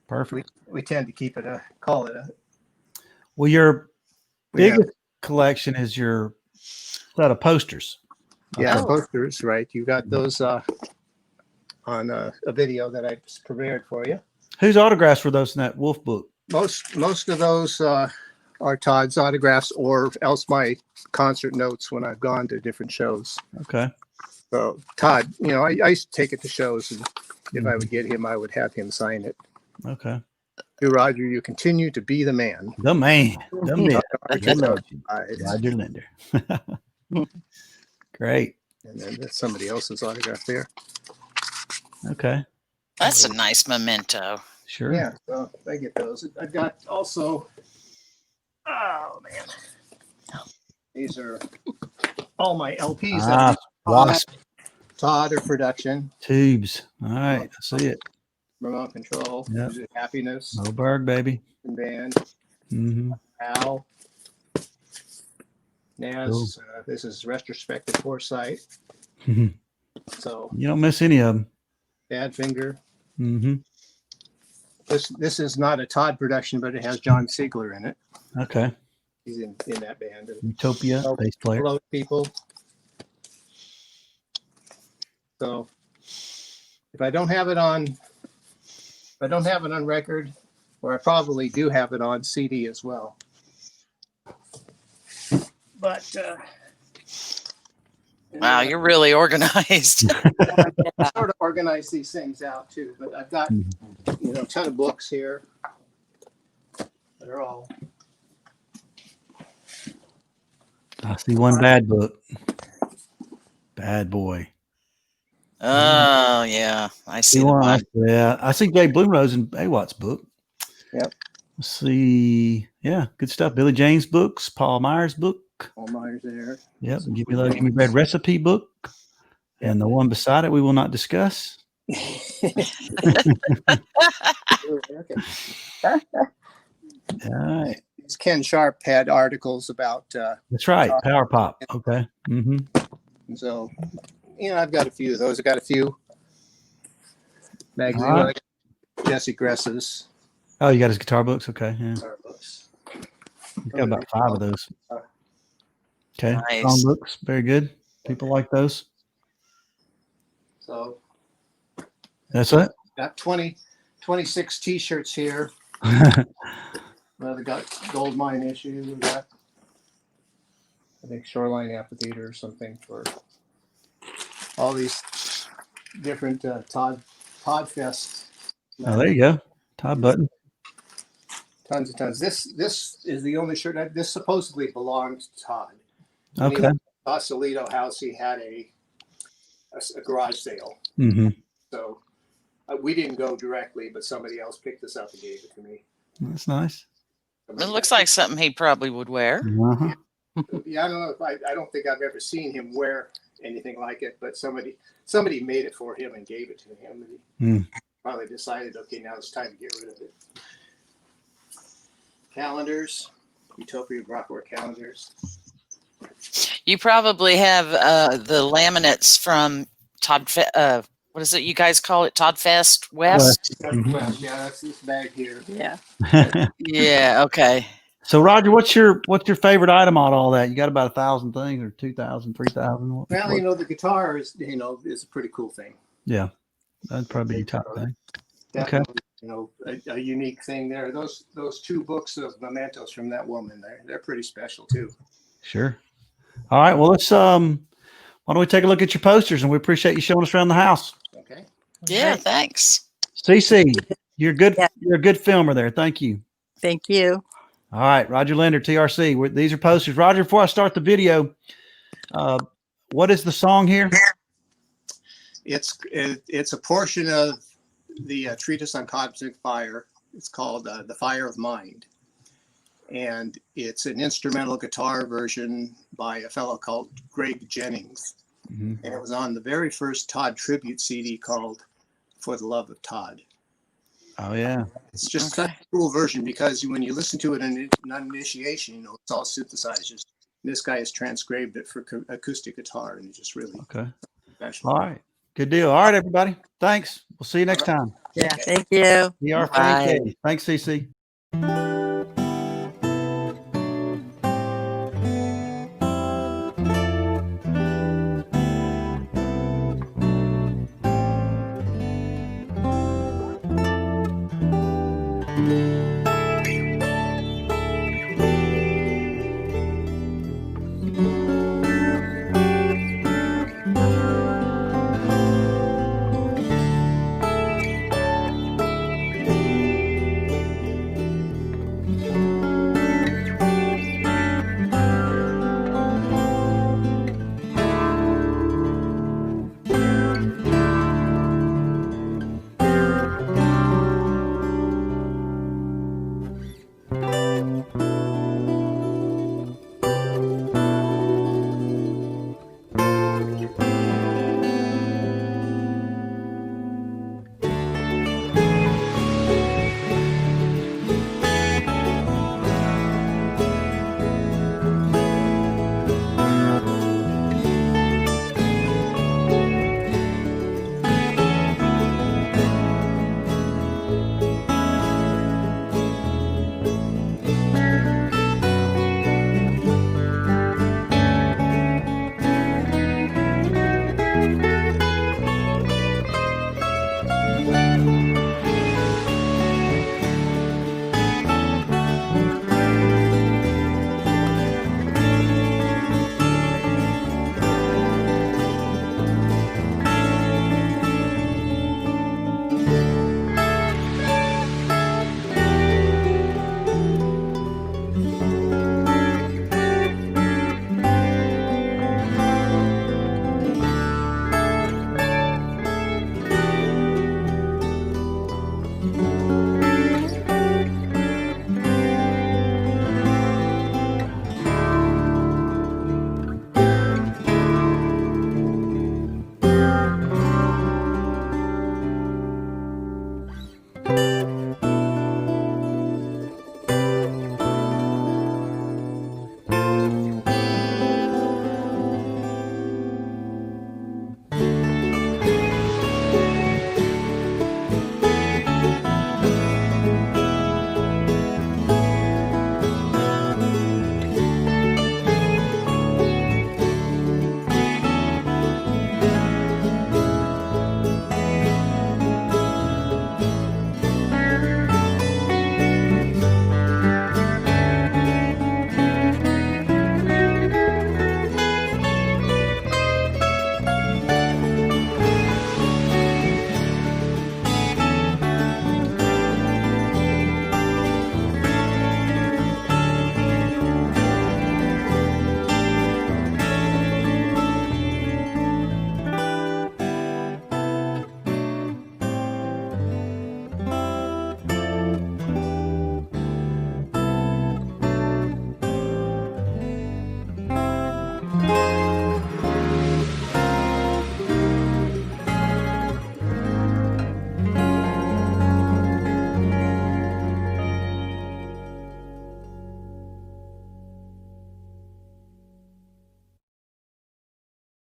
Perfect. we tend to keep it call it a. Well, your we have- biggest collection is your set of posters. Yeah, Oh. posters, right? You got those on a video that I prepared for you. Whose autographs were those in that Wolf book? Most of those are Todd's autographs, or else my concert notes when I've gone to different shows. Okay. So Todd, I used to take it to shows, and if I would get him, I would have him sign it. Okay. To Roger, you continue to be the man. The man. The man. Roger Roger Linder. Great. And then that's somebody else's autograph there. Okay. That's a nice memento. Sure. Yeah, so I get those. I've got also, oh man, these are all my LPs. Ah, Wasp Todd or production, tubes. All right. I see it. Remote Control, Yep. Music Happiness, Moberg, baby. Band, Mm-hmm. Al, Naz. This is Retrospective Foresight. You So don't miss any of them. Badfinger. Mm-hmm. This is not a Todd production, but it has John Siegler in it. Okay. He's in that band. Utopia, bass player. Hello, people. So if I don't have it on record, or I probably do have it on CD as well. But Wow, you're really organized. I sort of organize these things out too. But I've got a ton of books here. They're all I see one bad book. Bad boy. Oh yeah, I see. The one. Yeah, I see Jay Bloomrose in Awatt's book. Yep. Let's see. Yeah, good stuff. Billy James books, Paul Myers book. All Myers there. Yep. Give me Red Recipe book. And the one beside it we will not discuss. All right. Ken Sharp had articles about That's right. Power Pop. Okay. Mm-hmm. so I've got a few of those. I got a few magazines. All right. Jesse Gress's Oh, you got his guitar books? Okay. Yeah. guitar books. We've got about 5 of those. Okay. Nice. Song books. Very good. People like those. So That's it. got 26 t-shirts here. We got Gold Mine issue. We got, I think, Shoreline Amphitheater or something for all these different Todd Fest. Oh, there you go. Todd Button. Tons and tons. This is the only shirt. This supposedly belonged to Todd. Okay. Sausalito House, he had a garage sale. Mm-hmm. So we didn't go directly, but somebody else picked this up and gave it to me. That's nice. It looks like something he probably would wear. Uh-huh. Yeah, I don't know. I don't think I've ever seen him wear anything like it, but somebody made it for him and gave it to him. And he probably decided, okay, now it's time to get rid of it. Calendars, Utopia Rockaware calendars. You probably have the laminates from Todd. What is it you guys call it? Todd Fest West. Yeah, that's this bag here. Yeah. Yeah. Okay. So Roger, what's your favorite item on all that? You got about 1,000 things, or 2,000, 3,000? Well, the guitar is a pretty cool thing. Yeah, that'd probably be your top thing. Definitely, a unique thing there. Those two books of mementos from that woman, they're pretty special too. Sure. All right. Well, let's why don't we take a look at your posters, and we appreciate you showing us around the house. Okay. Yeah. Thanks. CC, you're good. Yeah. You're a good filmer there. Thank you. Thank you. All right, Roger Linder, TRC. These are posters. Roger, before I start the video, what is the song here? It's a portion of the treatise on cosmic fire. It's called The Fire of Mind. And it's an instrumental guitar version by a fellow called Greg Jennings. Mm-hmm. And it was on the very first Todd tribute CD called For the Love of Todd. Oh, yeah. It's just such a cool version because when you listen to it in initiation, it's all synthesizers. This guy has transcribed it for acoustic guitar, and it's just really special. All right. Good deal. All right, everybody. Thanks. We'll see you next time. Yeah. Thank you. Bye. Thanks, CC.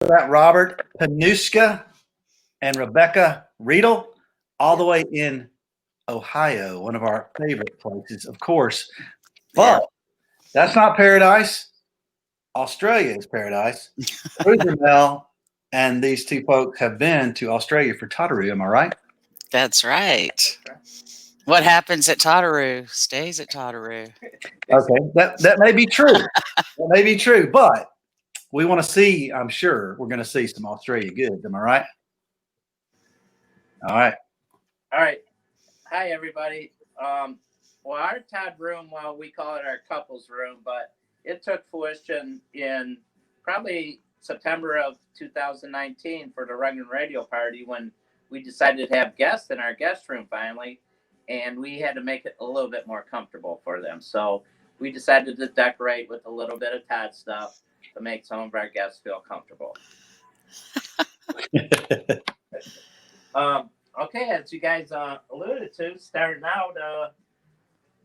That Robert Panuska and Rebecca Riedel, all the way in Ohio, one of our favorite places, of course. But that's not paradise. Australia is paradise. Rundgren Mel and these two folks have been to Australia for Totteroo. Am I right? That's right. What happens at Totteroo stays at Totteroo. Okay, that may be true. That may be true, but we want to see. I'm sure we're going to see some Australia goods. Am I right? All right. All right. Hi, everybody. Well, our Todd room, well, we call it our couples room, but it took fruition in probably September of 2019 for the Rundgren Radio party when we decided to have guests in our guest room finally, and we had to make it a little bit more comfortable for them. So we decided to decorate with a little bit of Todd stuff to make some of our guests feel comfortable. Okay, as you guys alluded to, starting out,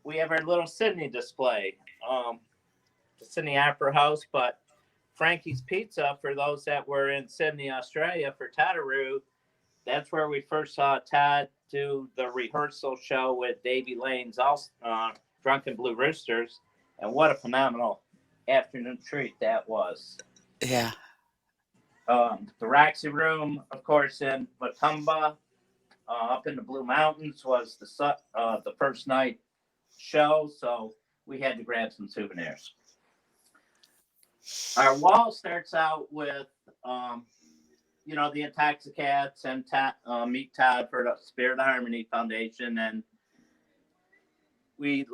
we have our little Sydney display, the Sydney Opera House, but Frankie's Pizza, for those that were in Sydney, Australia for Totteroo, that's where we first saw Todd do the rehearsal show with Davy Lane's Drunken Blue Roosters, and what a phenomenal afternoon treat that was. Yeah. The Roxy Room, of course, in Matumba, up in the Blue Mountains was the first night show, so we had to grab some souvenirs. Our wall starts out with, the Intoxicats and Meet Todd for the Spirit of Harmony Foundation, and we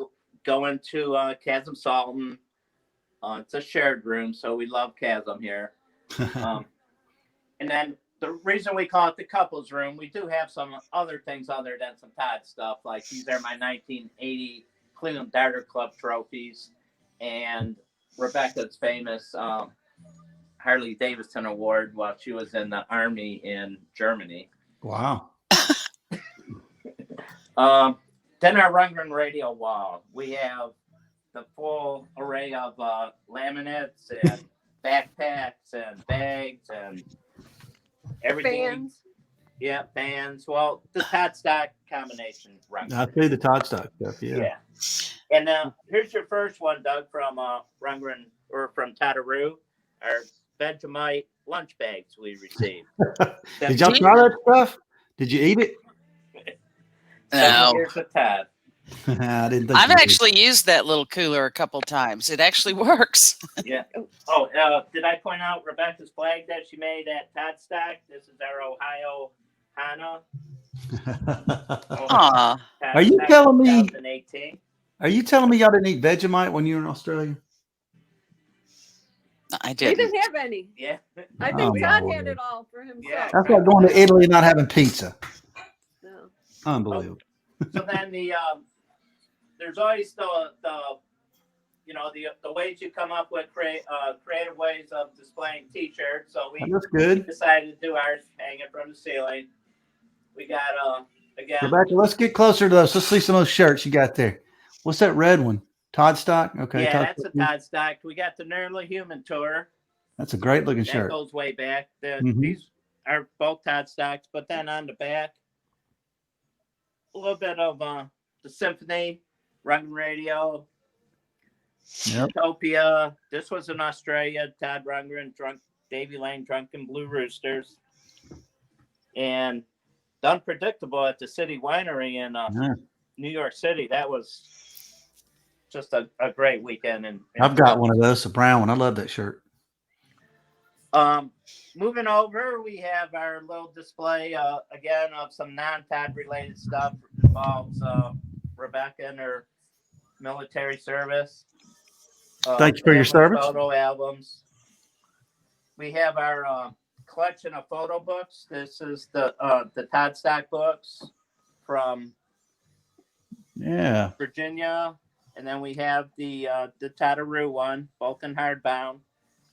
go into Chasm Sultan. It's a shared room, so we love Chasm here. And then the reason we call it the couples room, we do have some other things other than some Todd stuff. Like these are my 1980 Cleveland Darter Club trophies and Rebecca's famous Harley Davidson Award while she was in the Army in Germany. Wow. Then our Rundgren Radio wall. We have the full array of laminates and backpacks and bags and everything. Fans. Yeah, fans. Well, the Todd Stock combination. I see the Todd Stock stuff. Yeah. And here's your first one, Doug, from Rundgren or from Totteroo. Our Vegemite lunch bags we received. Did y'all try that stuff? Did you eat it? No. Here's the Todd. I didn't think I've you did. actually used that little cooler a couple times. It actually works. Yeah. Oh, did I point out Rebecca's flag that she made at Todd Stock? This is our Ohio Hana. Aw. Are you telling me? 2018. Are you telling me y'all didn't eat Vegemite when you were in Australia? I He didn't. didn't have any. Yeah. I Oh, think Todd Lord. had it all for himself. Yeah. That's like going to Italy and not having pizza. No. Unbelievable. So then there's always the ways you come up with creative ways of displaying T-shirts. So we That's good. decided to do ours, hang it from the ceiling. We got again. Rebecca, let's get closer to those. Let's see some of those shirts you got there. What's that red one? Todd Stock? Okay. Yeah, Todd that's a Stock. Todd Stock. We got the Nearly Human tour. That's a great looking That shirt. goes way back. Mhm. These are both Todd Stocks, but then on the back, a little bit of the Symphony, Rundgren Radio, Yep. Utopia. This was in Australia. Todd Rundgren, Davy Lane, Drunken Blue Roosters, and the Unpredictable at the City Winery in Yeah. New York City. That was just a great weekend. And I've got one of those, a brown one. I love that shirt. Moving over, we have our little display again of some non-Todd related stuff. Involves Rebecca and her military service. Thank you for your family service. Photo albums. We have our collection of photo books. This is the Todd Stock books from Yeah. Virginia, and then we have the Totteroo one, both in hardbound.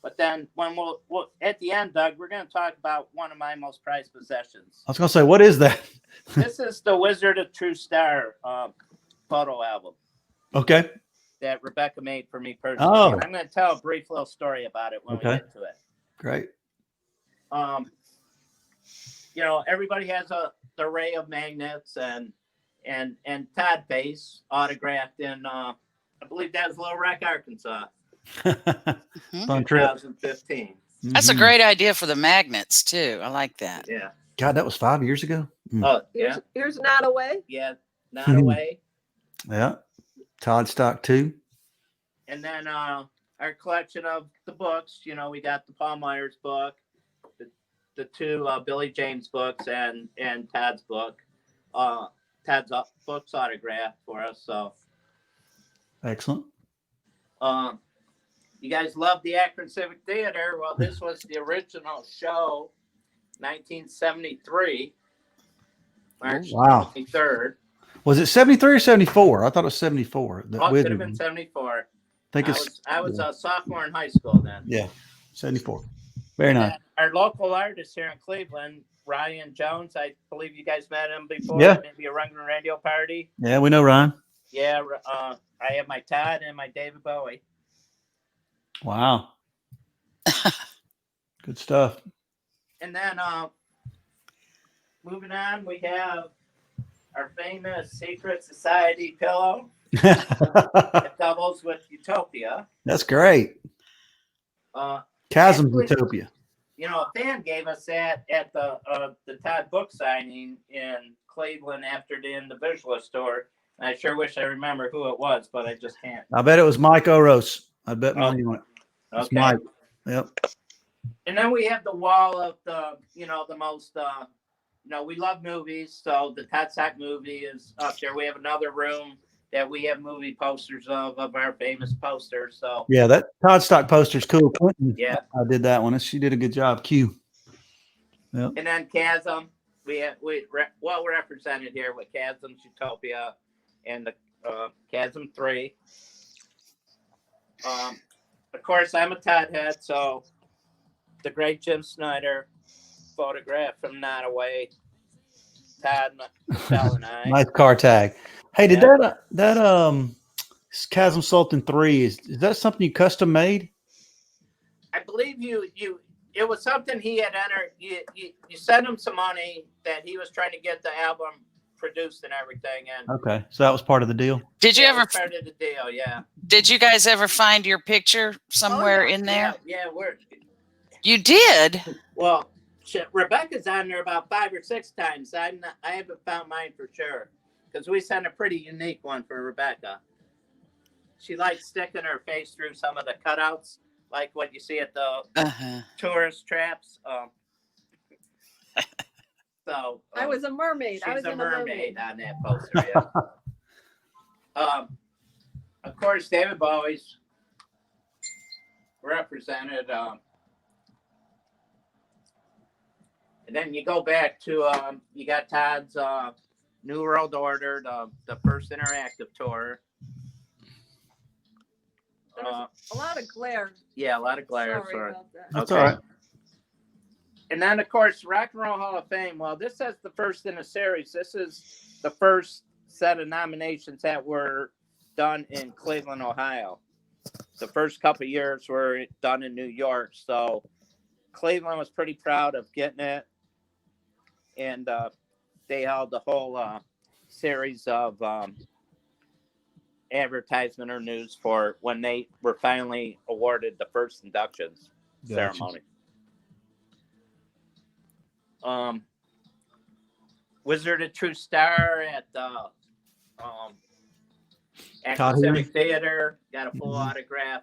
But then when we'll at the end, Doug, we're going to talk about one of my most prized possessions. I was going to say, what is that? This is the Wizard of True Star photo album Okay. that Rebecca made for me personally. Oh. I'm going to tell a brief little story about it when we Okay. get to it. Great. You know, everybody has a the array of magnets and Todd face autographed in I believe that was Little Rock, Arkansas, Fun trip. 2015. That's a Mhm. great idea for the magnets too. I like that. Yeah. God, that was 5 years ago. Oh yeah. Here's not away. Yeah. Not away. Yeah. Todd Stock 2. And then our collection of the books, you know, we got the Paul Myers book, the two Billy James books, and Todd's book. Todd's books autographed for us. So, Excellent. you guys love the Akron Civic Theater. Well, this was the original show, 1973, March Wow. 23rd. Was it 73 or 74? I thought it was 74. The Oh, it could have Wizard. been 74. I think it's I was a sophomore in high school then. yeah, 74. Very nice. And our local artist here in Cleveland, Ryan Jones. I believe you guys met him before. Yeah. Maybe a Rundgren Radio party. Yeah, we know Ryan. Yeah. I have my Todd and my David Bowie. Wow. Good stuff. And then moving on, we have our famous Secret Society pillow. It doubles with Utopia. That's great. Chasm Actually- Utopia. You know, a fan gave us that at the Todd book signing in Cleveland after the Individualist store. And I sure wish I remember who it was, but I just can't. I bet it was Mike Oros. I bet money on it. It's Okay. Mike. Yep. And then we have the wall of the, you know, the most, you know, we love movies. So the Todd Stock movie is up there. We have another room that we have movie posters of our famous posters. So Yeah, that Todd Stock poster's cool. Clinton, yeah. I did that one. She did a good job. Q. Yep. And then Chasm, we're represented here with Chasm's Utopia and the Chasm 3. Of course, I'm a Todd head, so the great Jim Snyder photograph from Not Away. Todd, Michelle, and I. Nice car tag. Hey, did Yeah. that Chasm Sultan 3 is that something you custom made? I believe it was something he had entered. You sent him some money that he was trying to get the album produced and everything. And Okay, so that was part of the deal. Did you yeah, ever? we started the deal? Yeah. Did you guys ever find your picture somewhere in there? Yeah, we're You did. well. Rebecca's on there about 5 or 6 times. I haven't found mine for sure because we sent a pretty unique one for Rebecca. She likes sticking her face through some of the cutouts, like what you see at the Uh-huh. tourist traps. So I was a mermaid. I she's was a in mermaid on that poster. Yeah. Of course, David Bowie's represented. And then you go back to you got Todd's New World Order, the first interactive tour. A lot of glare. Yeah, a lot of glare. Sorry Sorry. about that. That's Okay. all right. And then, of course, Rock and Roll Hall of Fame. Well, this is the first in a series. This is the first set of nominations that were done in Cleveland, Ohio. The first couple of years were done in New York. So Cleveland was pretty proud of getting it. And they held the whole series of advertisement or news for when they were finally awarded the first inductions ceremony. Wizard of True Star at the Todd Civic Theater, got a full autograph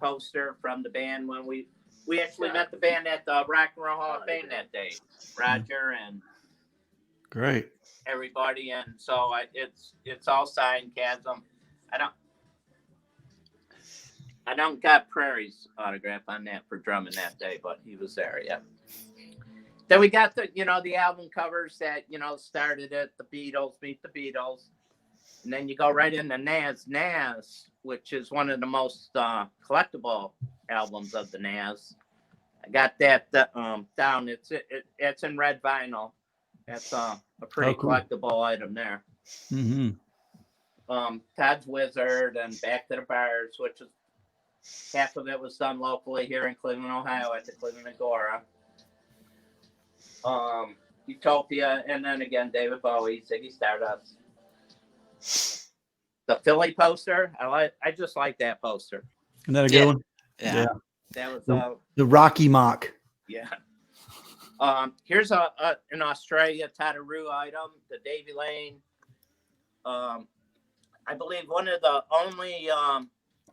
poster from the band when we actually met the band at the Rock and Roll Hall of Fame that day. Roger and Great. everybody, and so it's all signed. Chasm. I don't got Prairie's autograph on that for drumming that day, but he was there. Yeah. Then we got the album covers that started it. The Beatles, Meet the Beatles, and then you go right into Nas, which is one of the most collectible albums of the Nas. I got that down. It's in red vinyl. That's a pretty cool. collectible item there. Mm-hmm. Todd's Wizard and Back to the Bars, which is half of it was done locally here in Cleveland, Ohio at the Cleveland Agora. Utopia, and then again David Bowie, Ziggy Stardust. The Philly poster, I just like that poster. Isn't that a Yeah. good one? Yeah. That was The Rocky Mock. yeah. Here's an Australia Tataroo item, the Davy Lane. I believe one of the only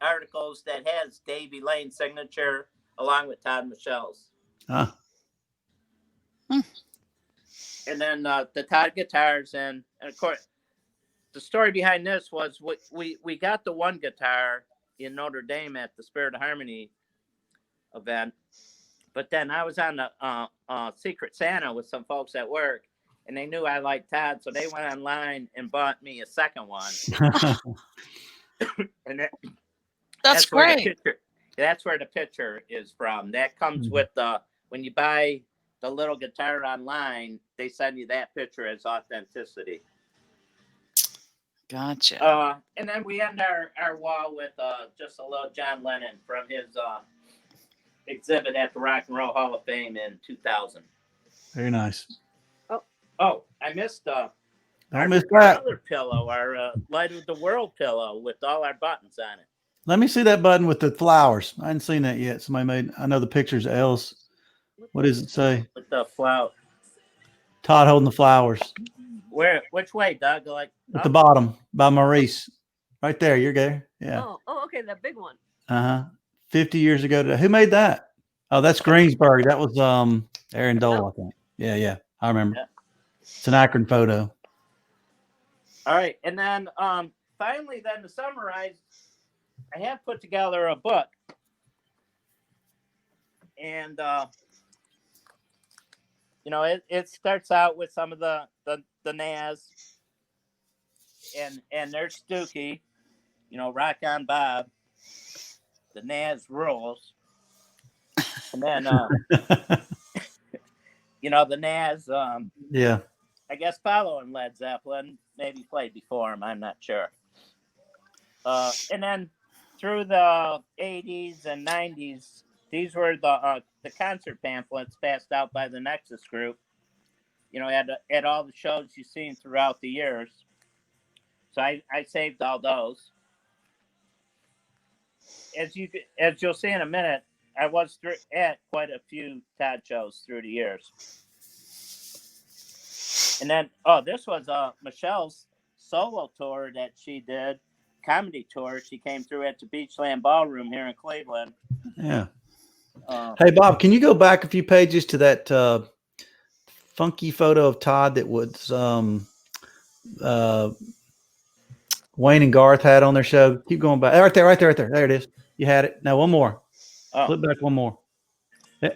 articles that has Davy Lane signature along with Todd Michelle's. Ah, And then the Todd guitars, and of course the story behind this was we got the one guitar in Notre Dame at the Spirit of Harmony event, but then I was on the Secret Santa with some folks at work, and they knew I liked Todd, so they went online and bought me a second one. And That's where great. that's where the picture is from. That comes with when you buy the little guitar online, they send you that picture as authenticity. Gotcha. And then we end our wall with just a little John Lennon from his exhibit at the Rock and Roll Hall of Fame in 2000. very nice. Oh, I missed I missed our that. other pillow, our Light of the World pillow with all our buttons on it. Let me see that button with the flowers. I hadn't seen that yet. Somebody made. I know the picture's L's. What does it say? With the flower. Todd holding the flowers Which way, Doug? Like at the bottom by Maurice. Right there. You're there. Yeah. Oh, okay, that big one. 50 years ago today. Who made that? Oh, that's Greensburg. That was Aaron Dole, I think. Yeah. I remember. Yeah. It's an Akron photo. All right, and then finally, then to summarize, I have put together a book, and it starts out with some of the Naz, and there's Stookie, Rock on Bob, the Naz rules, and then the Naz, Yeah. I guess following Led Zeppelin, maybe played before him, I'm not sure. And then through the 80s and 90s, these were the concert pamphlets passed out by the Nexus Group, at all the shows you've seen throughout the years. So I saved all those. As you'll see in a minute, I was at quite a few Todd shows through the years. And then, this was Michelle's solo tour that she did, comedy tour. She came through at the Beachland Ballroom here in Cleveland. Yeah. Hey, Bob, can you go back a few pages to that funky photo of Todd that was Wayne and Garth had on their show? Keep going back. Right there. There it is. You had it. Now one more. Flip back one more.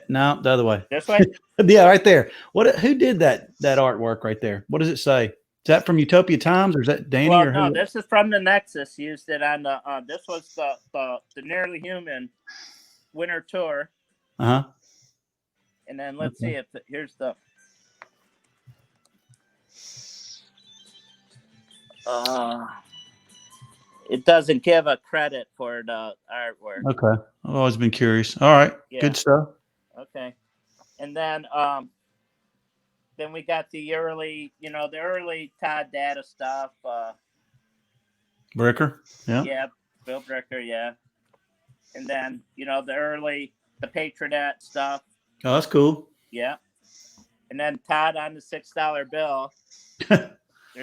No, the other way. This way? Yeah, right there. Who did that artwork right there? What does it say? Is that from Utopia Times or is that Danny? Well, or no, who? this is from the Nexus. Used it on the. This was the Nearly Human winter tour. Uh-huh. And then let's see if here's the. It doesn't give a credit for the artwork. Okay. I've always been curious. All right. Yeah. Good stuff. Okay. And then we got the early Todd Data stuff. Bricker. Yeah. Yeah, Bill Bricker, yeah. And then, the Patronet stuff. Oh, that's cool. Yeah. And then Todd on the $6 bill.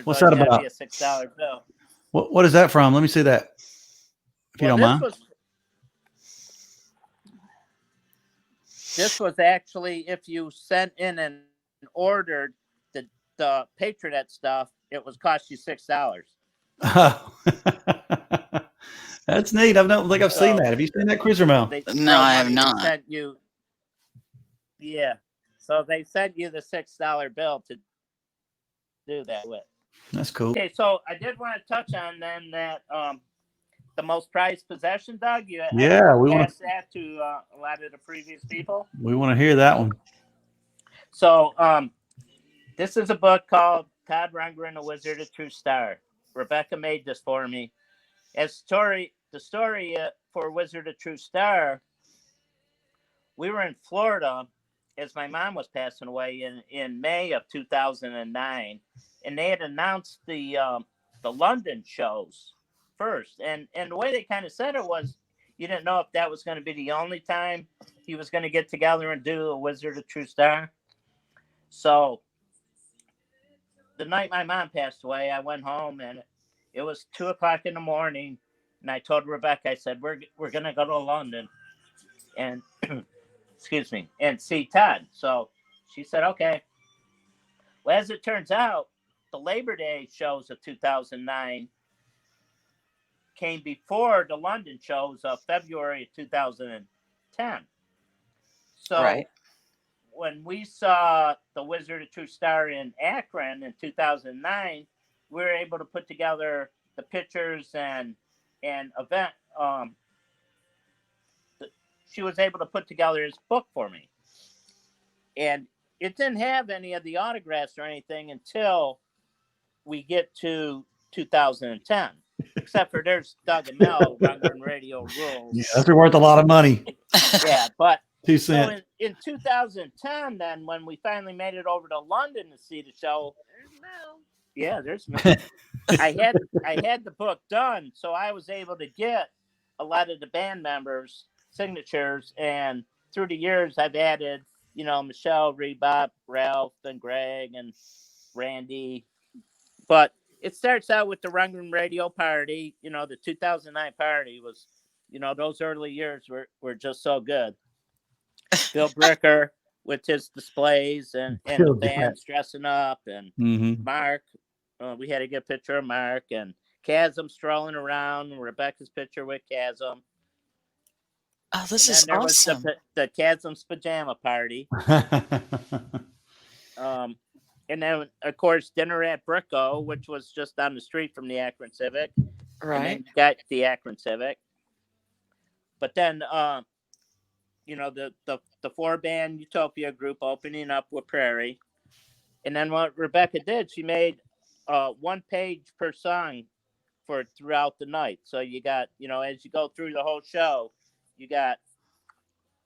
What's that about? Be a $6 bill. What is that from? Let me see that. If you don't mind. This was actually, if you sent in and ordered the Patronet stuff, it was cost you $6. Oh. That's neat. I don't think I've seen that. Have you seen that cruiser mail? No, I have not. Sent you, yeah. So they sent you the $6 bill to do that with. That's cool. Okay, so I did want to touch on then that the most prized possession, Doug. We want that to a lot of the previous people. We want to hear that one. So this is a book called Todd Rundgren, A Wizard of True Star. Rebecca made this for me. The story for Wizard of True Star, we were in Florida as my mom was passing away in May of 2009, and they had announced the London shows first, and the way they kind of said it was, you didn't know if that was going to be the only time he was going to get together and do a Wizard of True Star. So the night my mom passed away, I went home, and it was 2:00 in the morning, and I told Rebecca, I said, we're going to go to London and excuse me, and see Todd. So she said, okay. Well, as it turns out, the Labor Day shows of 2009 came before the London shows of February of 2010. So Right. when we saw the Wizard of True Star in Akron in 2009, we were able to put together the pictures and event. She was able to put together his book for me. And it didn't have any of the autographs or anything until we get to 2010. Except for there's Doug Mel, Rundgren Radio Rules. Yeah, those are worth a lot of money. Yeah, but 2 so cents. in 2010, then when we finally made it over to London to see the show, there's Mel. I had the book done, so I was able to get a lot of the band members' signatures, and through the years I've added, Michelle, Rebop, Ralph, and Greg, and Randy. But it starts out with the Rundgren Radio party. The 2009 party was, those early years were just so good. Bill Bricker with his displays and the bands dressing up, and Mark. We had a good picture of Mark and Chasm strolling around. Rebecca's picture with Chasm. Oh, this is awesome. The Chasm's pajama party. And then, of course, dinner at Bricko, which was just down the street from the Akron Civic. Right. And then you got the Akron Civic. But then, the 4-band Utopia group opening up with Prairie. And then what Rebecca did, she made 1 page per song for throughout the night. So you got, as you go through the whole show,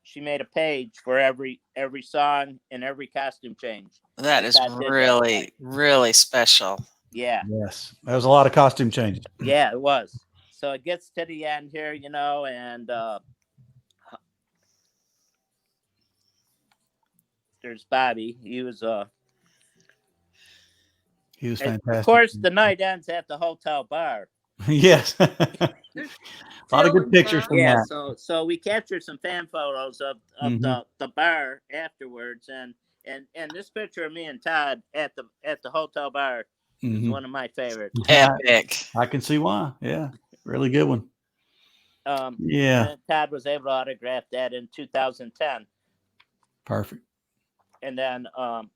she made a page for every song and every costume change. That is really, really special. Yeah. Yes. There was a lot of costume changes. Yeah, it was. So it gets to the end here, and there's Bobby. He was fantastic. Of course, the night ends at the hotel bar. Yes. A lot of good pictures from that. So we captured some fan photos of the bar afterwards, and this picture of me and Todd at the hotel bar is one of my favorites. Epic. I can see why. Yeah, really good one. And Todd was able to autograph that in 2010. Perfect. And then and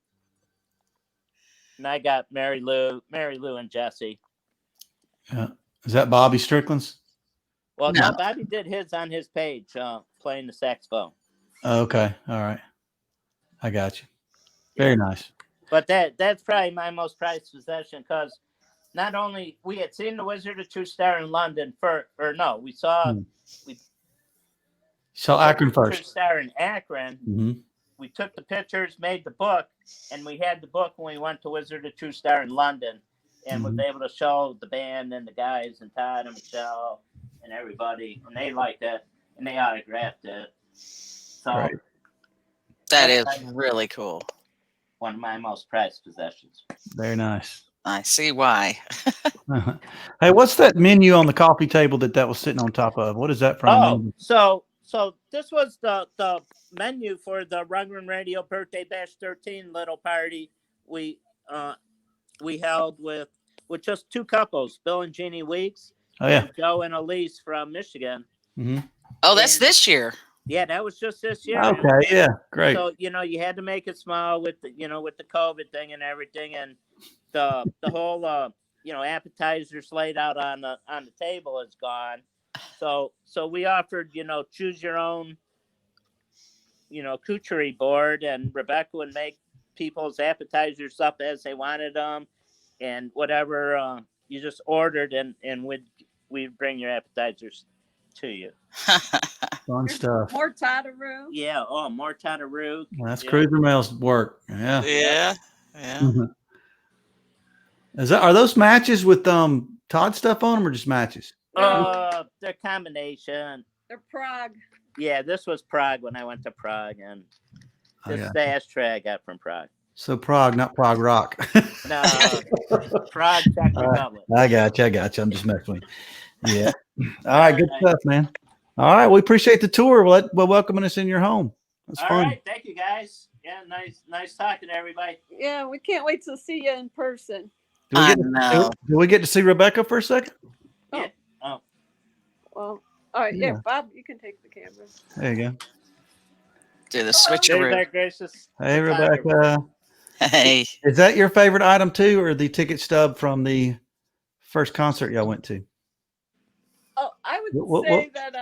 I got Mary Lou, and Jesse. Yeah. Is that Bobby Strickland's? Well, no, Bobby did his on his page, playing the saxophone. Okay. All right. I got you. Very nice. But that's probably my most prized possession, because not only we had seen the Wizard of True Star in London we saw Akron first. True Star in Akron. Mm-hmm. We took the pictures, made the book, and we had the book when we went to Wizard of True Star in London, and was able to show the band and the guys and Todd and Michelle and everybody, and they liked it, and they autographed it. So that is really cool. One of my most prized possessions. Very nice. I see why. Hey, what's that menu on the coffee table that was sitting on top of? What is that from? So this was the menu for the Rundgren Radio Birthday Bash 13 little party we held with just 2 couples, Bill and Jeannie Weeks. Oh, yeah. And Joe and Elise from Michigan. Mm-hmm. Oh, that's this year. Yeah, that was just this year. Okay, yeah, great. So you had to make it small with the with the COVID thing and everything, and the whole appetizers laid out on the table is gone. So we offered choose your own coucherie board, and Rebecca would make people's appetizers up as they wanted them, and whatever you just ordered, and we'd bring your appetizers to you. Fun stuff. More Toddaroo. Yeah. Oh, more Toddaroo. That's Yeah. Cruiser Mel's work. Yeah. Yeah. Mhm. Are those matches with Todd stuff on them or just matches? They're combination. They're Prague. Yeah, this was Prague when I went to Prague, and this Okay. the ashtray I got from Prague. So Prague, not Prague Rock. No, Prague, Czech Republic. I got you. I'm just messing with you. Yeah. All right. Good stuff, man. All right. We appreciate the tour. Well, welcoming us in your home. That's All fun. right, thank you guys. Yeah, nice talking to everybody. Yeah, we can't wait to see you in person. Do we get to see Rebecca for a second? Yeah. Oh. Well, all right. Yeah, Yeah. Bob, you can take the camera. There you go. Do the There's switcheroo. our gracious. Hey, Rebecca. Hey. Is that your favorite item too, or the ticket stub from the first concert y'all went to? Oh, I would What- say that.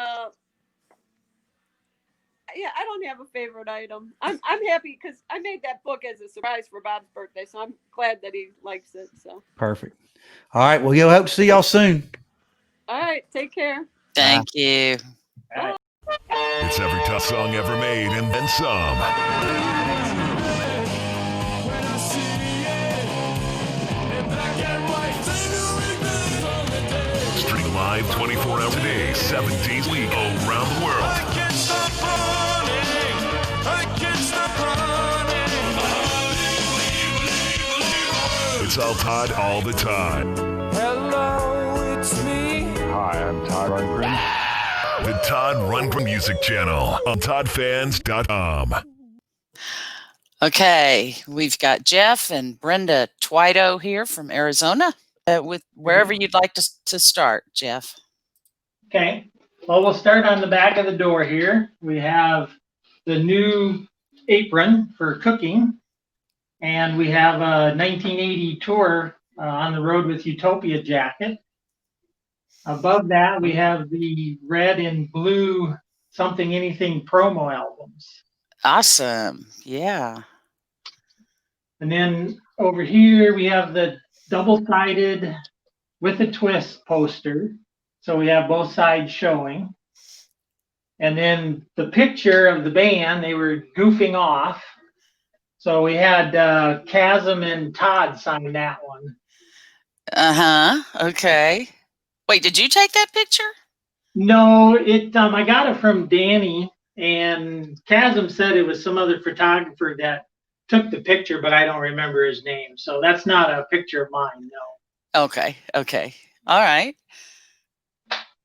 Yeah, I don't have a favorite item. I'm happy because I made that book as a surprise for Bob's birthday, so I'm glad that he likes it. So. Perfect. All right. Well, you'll hope to see y'all soon. All right. Take care. Thank you. All right. It's every tough song ever made and then some. Stream live 24 hours a day, 7 days a week, around the world. It's all Todd all the time. Hello, it's me. Hi, I'm Todd Rundgren. The Todd Rundgren Music Channel on ToddFans.com. Okay, we've got Jeff and Brenda Twito here from Arizona. With wherever you'd like to start, Jeff. Okay, well, we'll start on the back of the door here. We have the new apron for cooking, and we have a 1980 tour on the road with Utopia jacket. Above that, we have the red and blue Something Anything promo albums. Awesome. Yeah. And then over here, we have the double-sided with a twist poster. So we have both sides showing. And then the picture of the band, they were goofing off. So we had Chasm and Todd sign that one. Okay. Wait, did you take that picture? No, I got it from Danny, and Chasm said it was some other photographer that took the picture, but I don't remember his name. So that's not a picture of mine, no. Okay. All right.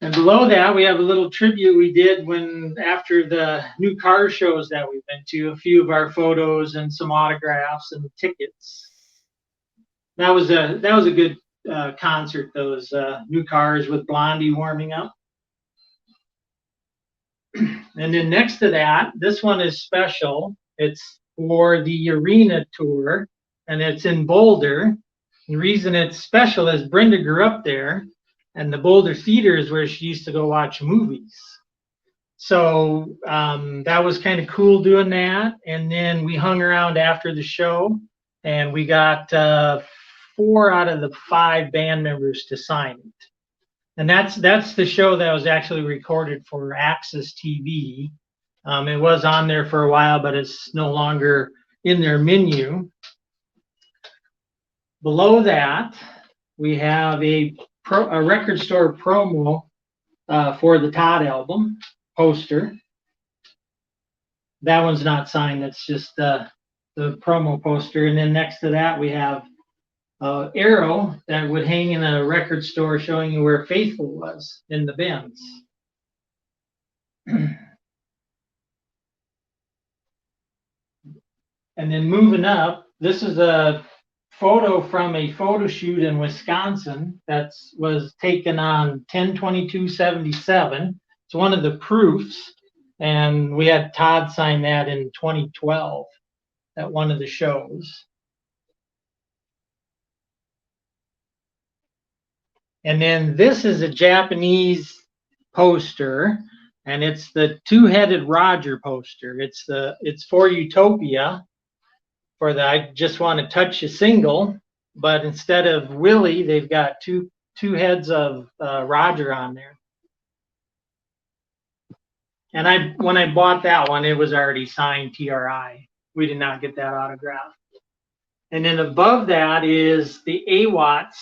And below that, we have a little tribute we did after the new car shows that we've been to, a few of our photos and some autographs and tickets. That was a good concert, those new cars with Blondie warming up. And then next to that, this one is special. It's for the arena tour, and it's in Boulder. The reason it's special is Brenda grew up there, and the Boulder Theater is where she used to go watch movies. So that was kind of cool doing that. And then we hung around after the show, and we got 4 out of the 5 band members to sign it. And that's the show that was actually recorded for Access TV. It was on there for a while, but it's no longer in their menu. Below that, we have a record store promo for the Todd album poster. That one's not signed. That's just the promo poster. And then next to that, we have arrow that would hang in a record store showing you where Faithful was in the bins. And then moving up, this is a photo from a photo shoot in Wisconsin that was taken on 10/22/77. It's one of the proofs, and we had Todd sign that in 2012 at one of the shows. And then this is a Japanese poster, and it's the 2-headed Roger poster. It's for Utopia, for the I Just Want to Touch You single, but instead of Willie, they've got two heads of Roger on there. And when I bought that one, it was already signed TRI. We did not get that autograph. And then above that is the AWATS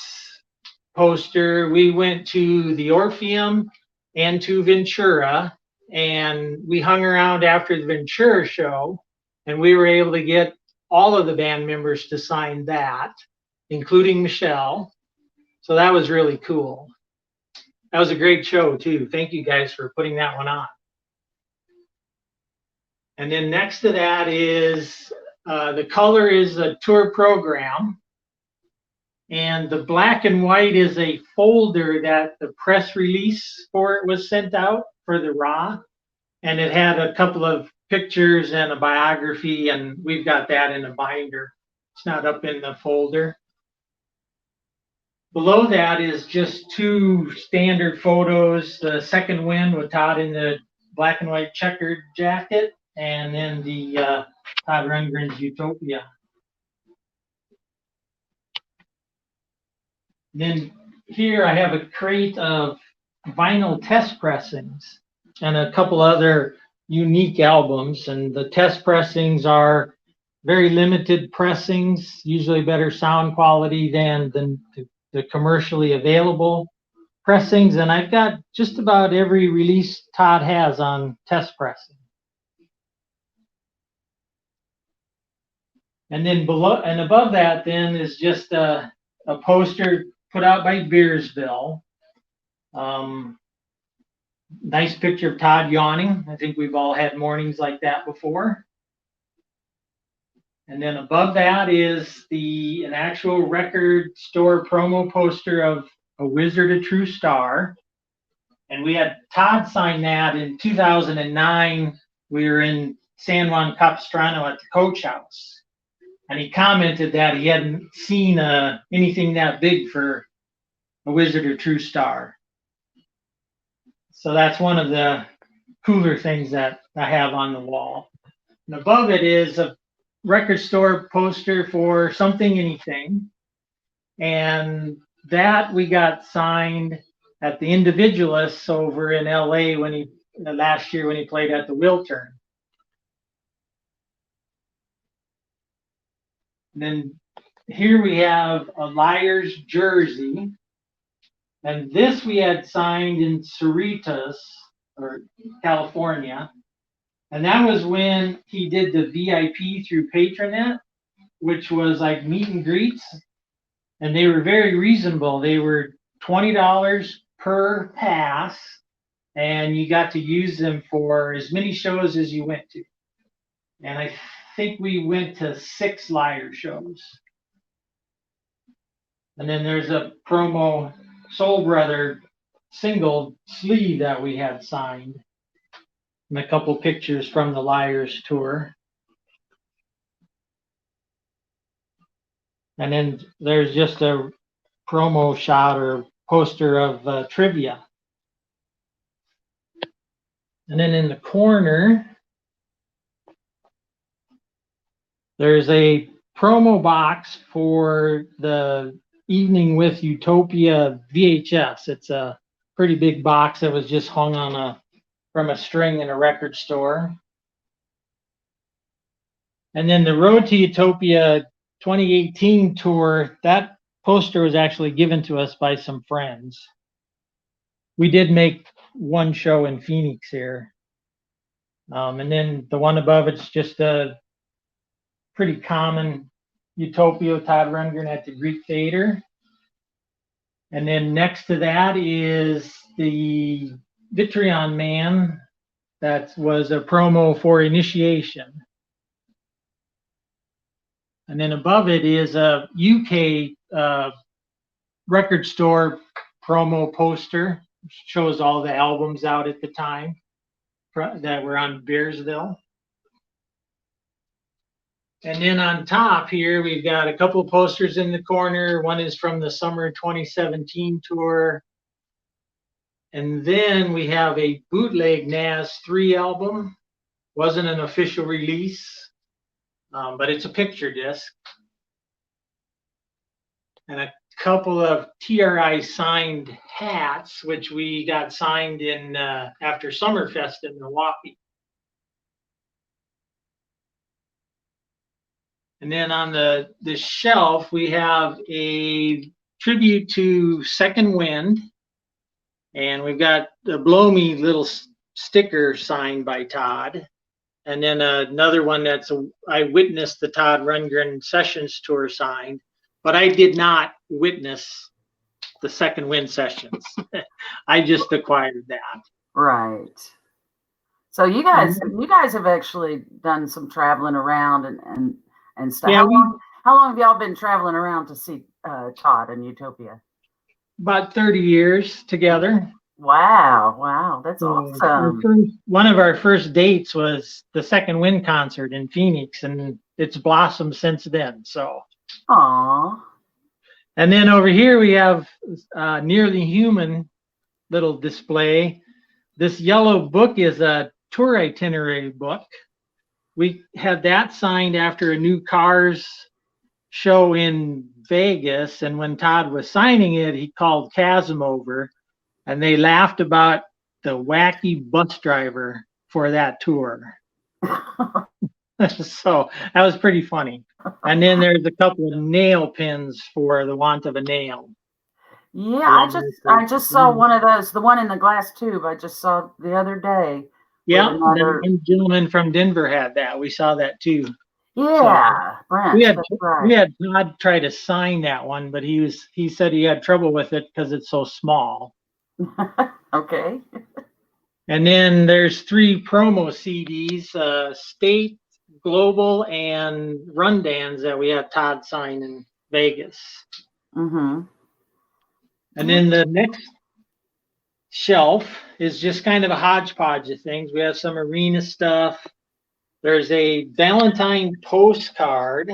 poster. We went to the Orpheum and to Ventura, and we hung around after the Ventura show, and we were able to get all of the band members to sign that, including Michelle. So that was really cool. That was a great show too. Thank you guys for putting that one on. And then next to that is the color is a tour program. And the black and white is a folder that the press release for it was sent out for the Raw. And it had a couple of pictures and a biography, and we've got that in a binder. It's not up in the folder. Below that is just two standard photos. The second win with Todd in the black and white checkered jacket, and then the Todd Rundgren's Utopia. Then here I have a crate of vinyl test pressings and a couple other unique albums. And the test pressings are very limited pressings, usually better sound quality than the commercially available pressings. And I've got just about every release Todd has on test pressing. And then below and above that then is just a poster put out by Beersville. Nice picture of Todd yawning. I think we've all had mornings like that before. And then above that is an actual record store promo poster of A Wizard, a True Star. And we had Todd sign that in 2009. We were in San Juan Capistrano at the Coach House. And he commented that he hadn't seen anything that big for A Wizard, a True Star. So that's one of the cooler things that I have on the wall. And above it is a record store poster for Something Anything. And that we got signed at the Individualists over in LA last year when he played at the Wiltern. And then here we have a Liars jersey. And this we had signed in Cerritos, or California. And that was when he did the VIP through Patronet, which was like meet and greets. And they were very reasonable. They were $20 per pass, and you got to use them for as many shows as you went to. And I think we went to 6 Liar shows. And then there's a promo Soul Brother single sleeve that we had signed. And a couple pictures from the Liars tour. And then there's just a promo shot or poster of Trivia. And then in the corner, there's a promo box for the Evening with Utopia VHS. It's a pretty big box that was just hung on from a string in a record store. And then the Road to Utopia 2018 tour, that poster was actually given to us by some friends. We did make one show in Phoenix here. And then the one above it's just a pretty common Utopia Todd Rundgren at the Greek Theater. And then next to that is the Vitrion Man. That was a promo for Initiation. And then above it is a UK record store promo poster. Shows all the albums out at the time that were on Beersville. And then on top here, we've got a couple of posters in the corner. One is from the summer 2017 tour. And then we have a bootleg Nas 3 album. Wasn't an official release, but it's a picture disc. And a couple of TRI signed hats, which we got signed in after Summerfest in Milwaukee. And then on the shelf, we have a tribute to Second Wind. And we've got the Blow Me little sticker signed by Todd. And then another one that's I witnessed the Todd Rundgren Sessions Tour signed, but I did not witness the Second Wind sessions. I just acquired that. Right. So you guys have actually done some traveling around and stuff. Yeah, how long have y'all been traveling around to see Todd and Utopia? About 30 years together. Wow, that's awesome. One of our first dates was the Second Wind concert in Phoenix, and it's blossomed since then. So. Aww. And then over here we have Nearly Human little display. This yellow book is a tour itinerary book. We had that signed after a new Cars show in Vegas, and when Todd was signing it, he called Chasm over, and they laughed about the wacky bus driver for that tour. So that was pretty funny. And then there's a couple of nail pins for the want of a nail. Yeah, I just saw one of those, the one in the glass tube. I just saw the other day. Yeah, one gentleman from Denver had that. We saw that too. Yeah, so Brent, we had Todd try to sign that one, but he said he had trouble with it because it's so small. Okay. And then there's 3 promo CDs, State, Global, and Rundans that we had Todd sign in Vegas. Mm-hmm. And then the next shelf is just kind of a hodgepodge of things. We have some arena stuff. There's a Valentine postcard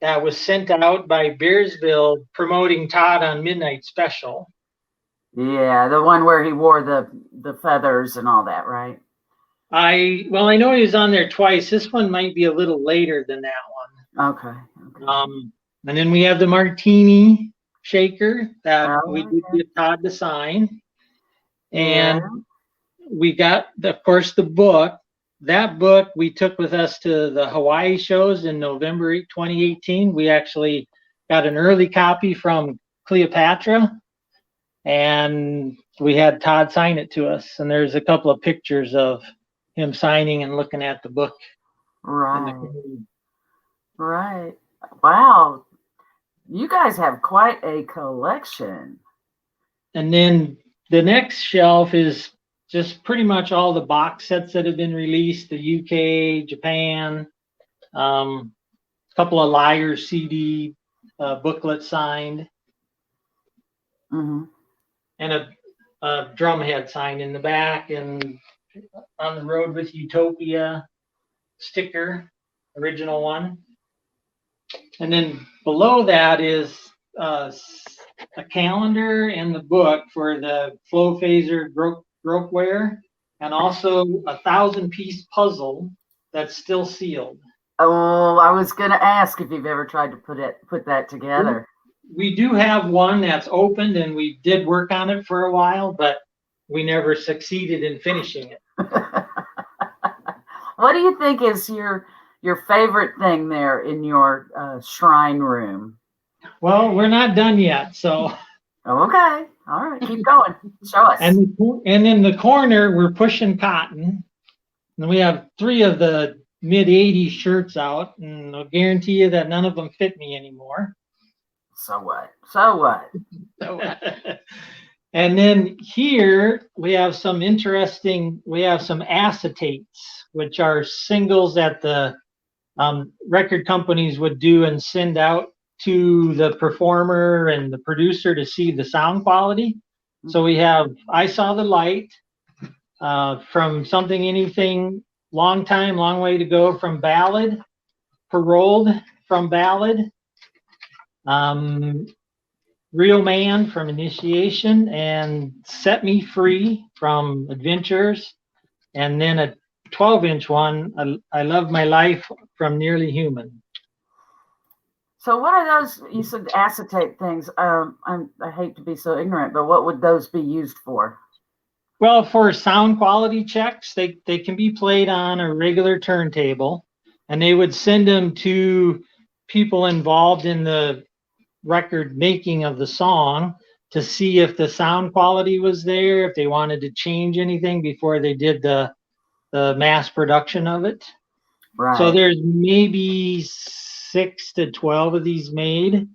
that was sent out by Bearsville promoting Todd on Midnight Special. Yeah, the one where he wore the feathers and all that, right? I know he was on there twice. This one might be a little later than that one. Okay. And then we have the Martini shaker that we did get Todd to sign. And we got, of course, the book. That book we took with us to the Hawaii shows in November 2018. We actually got an early copy from Cleopatra, and we had Todd sign it to us. And there's a couple of pictures of him signing and looking at the book. Right. Right. Wow. You guys have quite a collection. And then the next shelf is just pretty much all the box sets that have been released, the UK, Japan, a couple of Liar CD booklets signed, mm-hmm. and a drumhead signed in the back, and On the Road with Utopia sticker, original one. And then below that is a calendar and the book for the Flow Phaser Gropeware, and also a 1,000-piece puzzle that's still sealed. Oh, I was going to ask if you've ever tried to put that together. We do have one that's opened, and we did work on it for a while, but we never succeeded in finishing it. What do you think is your favorite thing there in your shrine room? Well, we're not done yet, so. Okay. All right. Keep going. Show us. And in the corner, we're pushing cotton. And we have 3 of the mid-'80s shirts out, and I'll guarantee you that none of them fit me anymore. So what? So what? And then here we have some acetates, which are singles that the record companies would do and send out to the performer and the producer to see the sound quality. So we have I Saw the Light, from Something Anything, Long Time, Long Way to Go from Ballad, Paroled from Ballad, Real Man from Initiation, and Set Me Free from Adventures, and then a 12-inch one, I Love My Life from Nearly Human. So what are those? You said acetate things. I hate to be so ignorant, but what would those be used for? Well, for sound quality checks, they can be played on a regular turntable, and they would send them to people involved in the record making of the song to see if the sound quality was there, if they wanted to change anything before they did the mass production of it. Right. So there's maybe 6 to 12 of these made,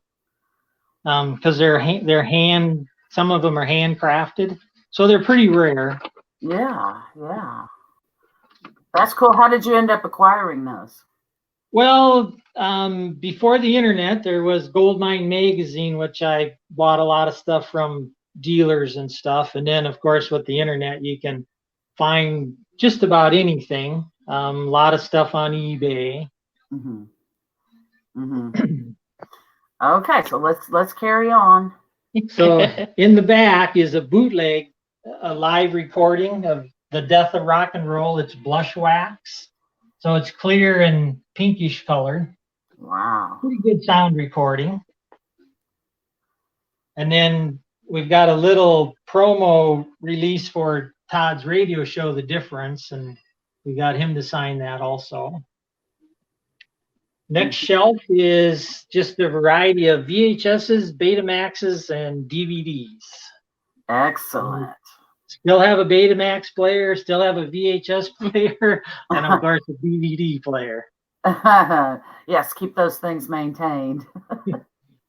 because they're hand. Some of them are handcrafted, so they're pretty rare. Yeah, yeah. That's cool. How did you end up acquiring those? Well, before the internet, there was Goldmine Magazine, which I bought a lot of stuff from dealers and stuff. And then, of course, with the internet, you can find just about anything. A lot of stuff on eBay. Mm-hmm. Mm-hmm. Okay, so let's carry on. So in the back is a bootleg, a live recording of The Death of Rock and Roll. It's blush wax. So it's clear and pinkish color. Wow. Pretty good sound recording. And then we've got a little promo release for Todd's radio show, The Difference, and we got him to sign that also. Next shelf is just a variety of VHSs, Betamaxes, and DVDs. Excellent. Still have a Betamax player, still have a VHS player, and of course a DVD player. Yes, keep those things maintained.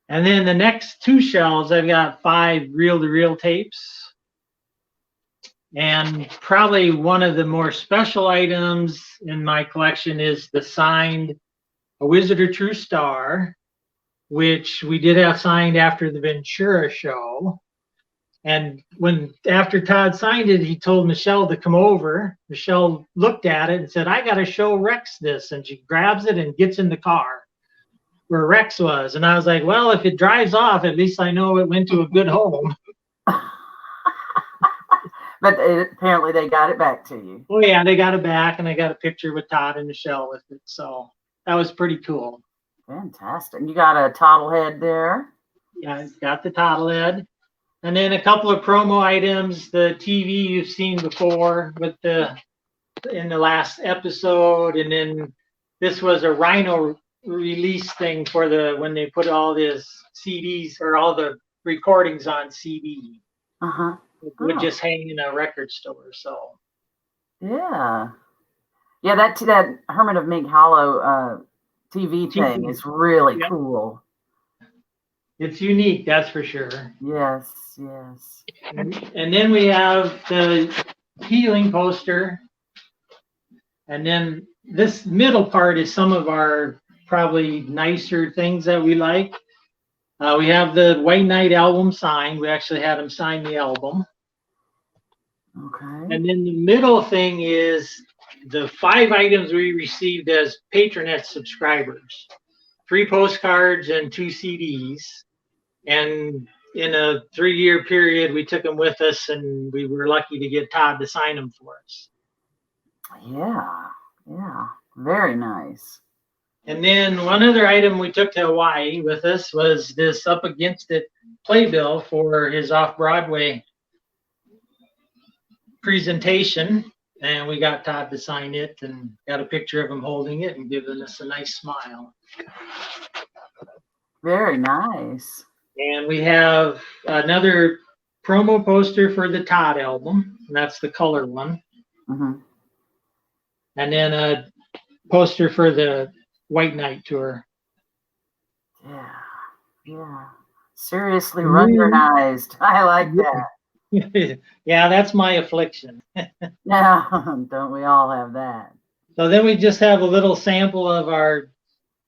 And then the next two shelves, I've got 5 reel-to-reel tapes. And probably one of the more special items in my collection is the signed A Wizard or True Star, which we did have signed after the Ventura show. And after Todd signed it, he told Michelle to come over. Michelle looked at it and said, "I got to show Rex this." And she grabs it and gets in the car where Rex was. And I was like, well, if it drives off, at least I know it went to a good home. But apparently they got it back to you. Oh, yeah, they got it back, and I got a picture with Todd and Michelle with it. So that was pretty cool. Fantastic. You got a toggle head there. Yeah, got the toggle head. And then a couple of promo items, the TV you've seen before in the last episode. And then this was a Rhino release thing for when they put all these CDs or all the recordings on CD. Uh-huh. It would just hang in a record store. So yeah. Yeah, that Hermit of Mink Hollow TV thing is really cool. It's unique, that's for sure. Yes, yes. And then we have the healing poster. And then this middle part is some of our probably nicer things that we like. We have the White Knight album signed. We actually had him sign the album. Okay. And then the middle thing is the 5 items we received as Patronet subscribers. 3 postcards and 2 CDs. And in a 3-year period, we took them with us, and we were lucky to get Todd to sign them for us. Yeah, yeah. Very nice. And then one other item we took to Hawaii with us was this Up Against It playbill for his off-Broadway presentation. And we got Todd to sign it and got a picture of him holding it and giving us a nice smile. Very nice. And we have another promo poster for the Todd album. And that's the color one. Mm-hmm. And then a poster for the White Knight tour. Yeah, yeah. Seriously Rundgrenized. I like that. Yeah, that's my affliction. Yeah, don't we all have that? So then we just have a little sample of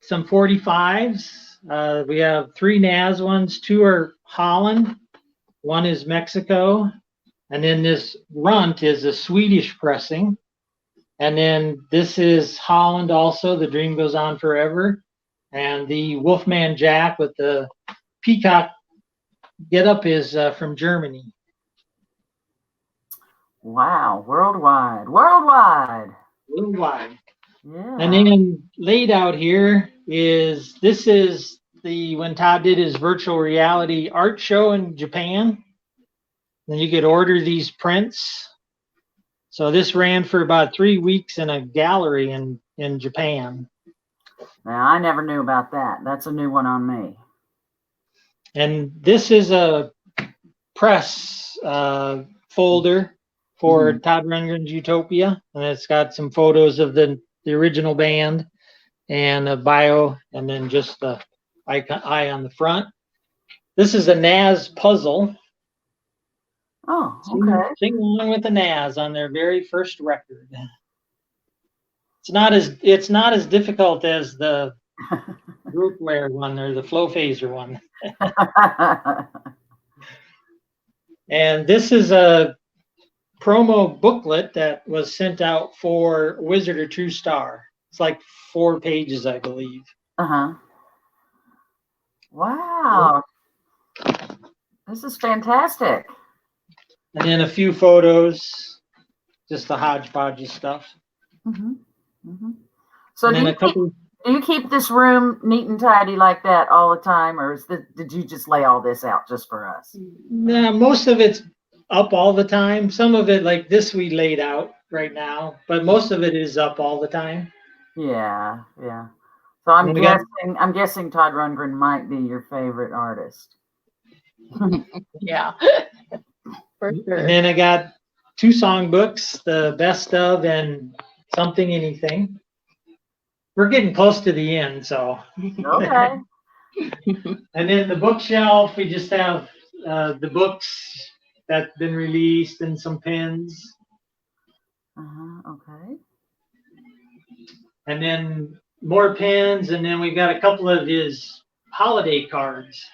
some 45s. We have 3 NAS ones. 2 are Holland. 1 is Mexico. And then this runt is a Swedish pressing. And then this is Holland also, The Dream Goes On Forever. And the Wolfman Jack with the peacock getup is from Germany. Wow, worldwide. Worldwide. Worldwide. Yeah. And then laid out here this is when Todd did his virtual reality art show in Japan. Then you could order these prints. So this ran for about 3 weeks in a gallery in Japan. Now, I never knew about that. That's a new one on me. And this is a press folder for Todd Rundgren's Utopia. And it's got some photos of the original band and a bio, and then just the eye on the front. This is a Nas puzzle. Oh, okay. Sing along with the Nas on their very first record. It's not as difficult as the group layer one or the flow phaser one. And this is a promo booklet that was sent out for Wizard or True Star. It's like 4 pages, I believe. Wow. This is fantastic. And then a few photos, just the hodgepodge of stuff. So do you keep this room neat and tidy like that all the time, or did you just lay all this out just for us? Nah, most of it's up all the time. Some of it, like this, we laid out right now, but most of it is up all the time. Yeah. So I'm guessing Todd Rundgren might be your favorite artist. Yeah. For sure. And then I got 2 songbooks, the best of and something anything. We're getting close to the end, so. Okay. And then the bookshelf, we just have the books that's been released and some pins. Okay. And then more pins, and then we got a couple of his holiday cards.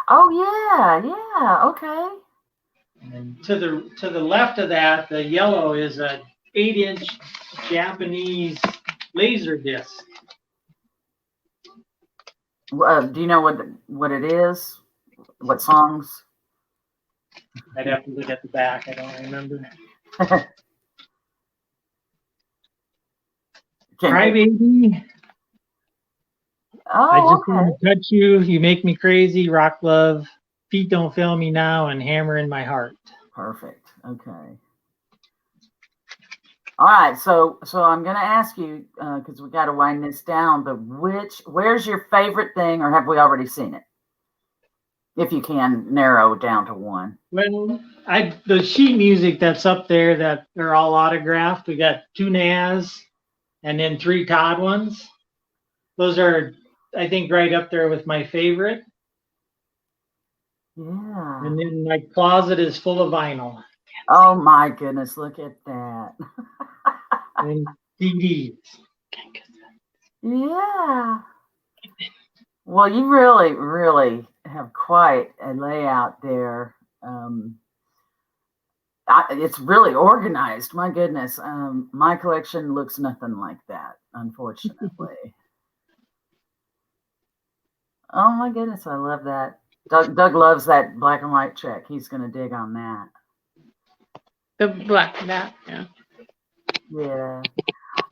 Oh yeah, okay. And to the left of that, the yellow is a 8-inch Japanese laser disc. Do you know what it is? What songs? I'd have to look at the back. I don't remember. Crybaby. I just want to touch you. You make me crazy. Rock love. Feet don't fail me now, and hammer in my heart. Perfect. Okay. All right. So I'm gonna ask you because we got to wind this down. But where's your favorite thing, or have we already seen it? If you can narrow down to one. Well, the sheet music that's up there that they're all autographed. We got 2 Nas and then 3 Todd ones. Those are, I think, right up there with my favorite. Yeah. And then my closet is full of vinyl. Oh my goodness, look at that. And CDs. Yeah. Well, you really, really have quite a layout there. It's really organized. My goodness. My collection looks nothing like that, unfortunately. Oh my goodness, I love that. Doug loves that black and white check. He's going to dig on that. The black that, yeah. Yeah.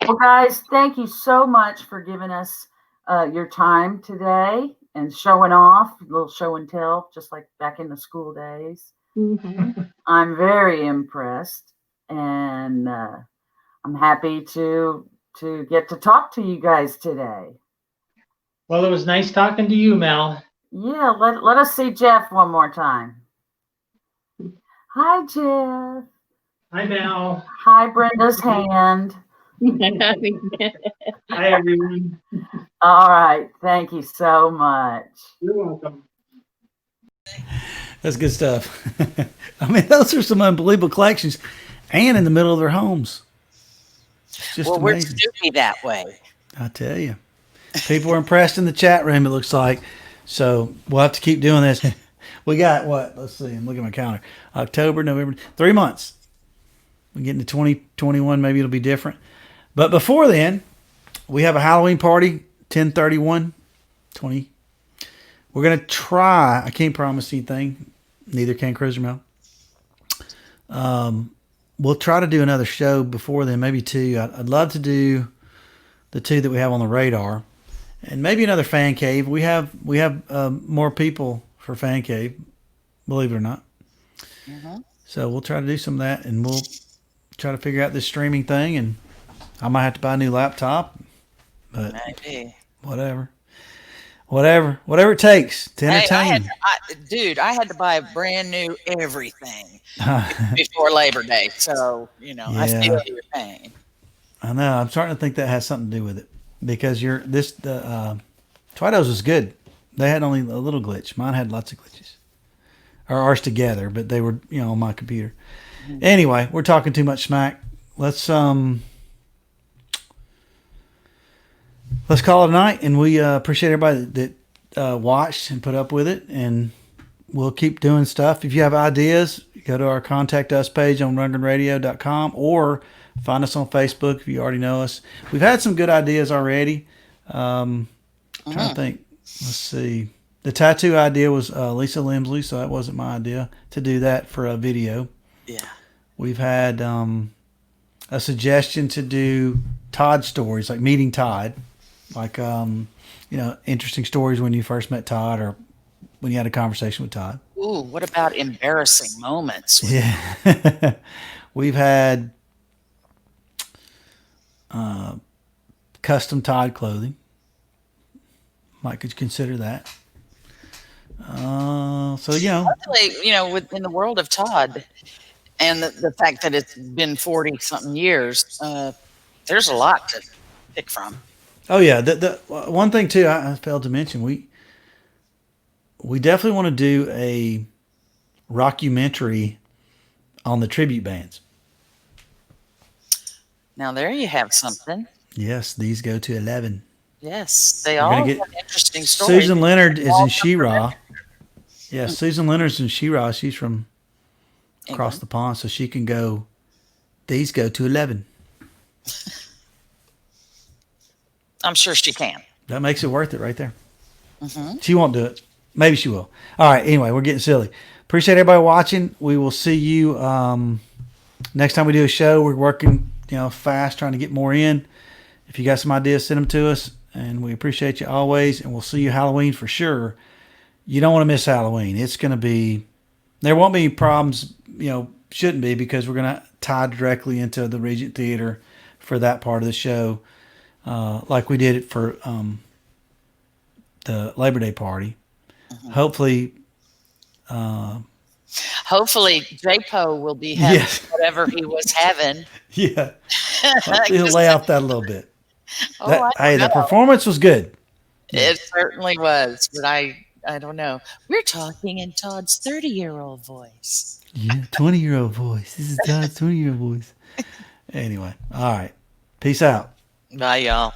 Well, guys, thank you so much for giving us your time today and showing off, a little show and tell, just like back in the school days. I'm very impressed, and I'm happy to get to talk to you guys today. Well, it was nice talking to you, Mel. Yeah, let us see Jeff one more time. Hi, Jeff. Hi, Mel. Hi, Brenda's hand. Hi, everyone. All right. Thank you so much. You're welcome. That's good stuff. I mean, those are some unbelievable collections, and in the middle of their homes. It's just We're amazing. Snoopy that way. I tell you, people are impressed in the chat room. It looks like. So we'll have to keep doing this. We got what? Let's see. I'm looking at my calendar. October, November, 3 months. We get into 2021. Maybe it'll be different. But before then, we have a Halloween party, 10/31/20. We're gonna try. I can't promise anything. Neither can Cruiser Mel. We'll try to do another show before then, maybe 2. I'd love to do the 2 that we have on the radar. and maybe another fan cave. We have more people for fan cave, believe it or not. Mm-hmm. So we'll try to do some of that, and we'll try to figure out this streaming thing. And I might have to buy a new laptop, but Maybe. whatever it takes to entertain. I had to buy a brand new everything before Labor Day. So, I feel your pain. I know. I'm starting to think that has something to do with it, because the Twido's was good. They had only a little glitch. Mine had lots of glitches, or ours together, but they were on my computer. Mm-hmm. Anyway, we're talking too much smack. Let's call it a night, and we appreciate everybody that watched and put up with it, and we'll keep doing stuff. If you have ideas, go to our Contact Us page on rundgrenradio.com, or find us on Facebook if you already know us. We've had some good ideas already. Trying to think. Let's see. The tattoo idea was Lisa Limsley, so that wasn't my idea to do that for a video. Yeah. We've had a suggestion to do Todd stories, like meeting Todd, like interesting stories when you first met Todd, or when you had a conversation with Todd. Ooh, what about embarrassing moments? Yeah. We've had custom Todd clothing. Might could consider that. Actually, in the world of Todd, and the fact that it's been 40-something years, there's a lot to pick from. Oh yeah, the one thing too I failed to mention, we definitely want to do a rockumentary on the tribute bands. Now there you have something. Yes, these go to 11. Yes, they all have interesting stories. Susan Leonard is in She-Ra. Yeah, Susan Leonard's in She-Ra. She's from across the pond, so she can go. These go to 11. I'm sure she can. That makes it worth it right there. Mm-hmm. She won't do it. Maybe she will. All right. Anyway, we're getting silly. Appreciate everybody watching. We will see you next time we do a show. We're working, fast, trying to get more in. If you got some ideas, send them to us, and we appreciate you always. And we'll see you Halloween for sure. You don't want to miss Halloween. It's going to be. There won't be any problems. Shouldn't be, because we're going to tie directly into the Regent Theater for that part of the show. Like we did it for the Labor Day party. Mm-hmm. Hopefully JPO will be having whatever he was having. Yeah. He'll lay off that a little bit. The performance was good. It certainly was, but I don't know. We're talking in Todd's 30-year-old voice. Yeah, 20-year-old voice. This is Todd's 20-year-old voice. Anyway, all right. Peace out. Bye, y'all.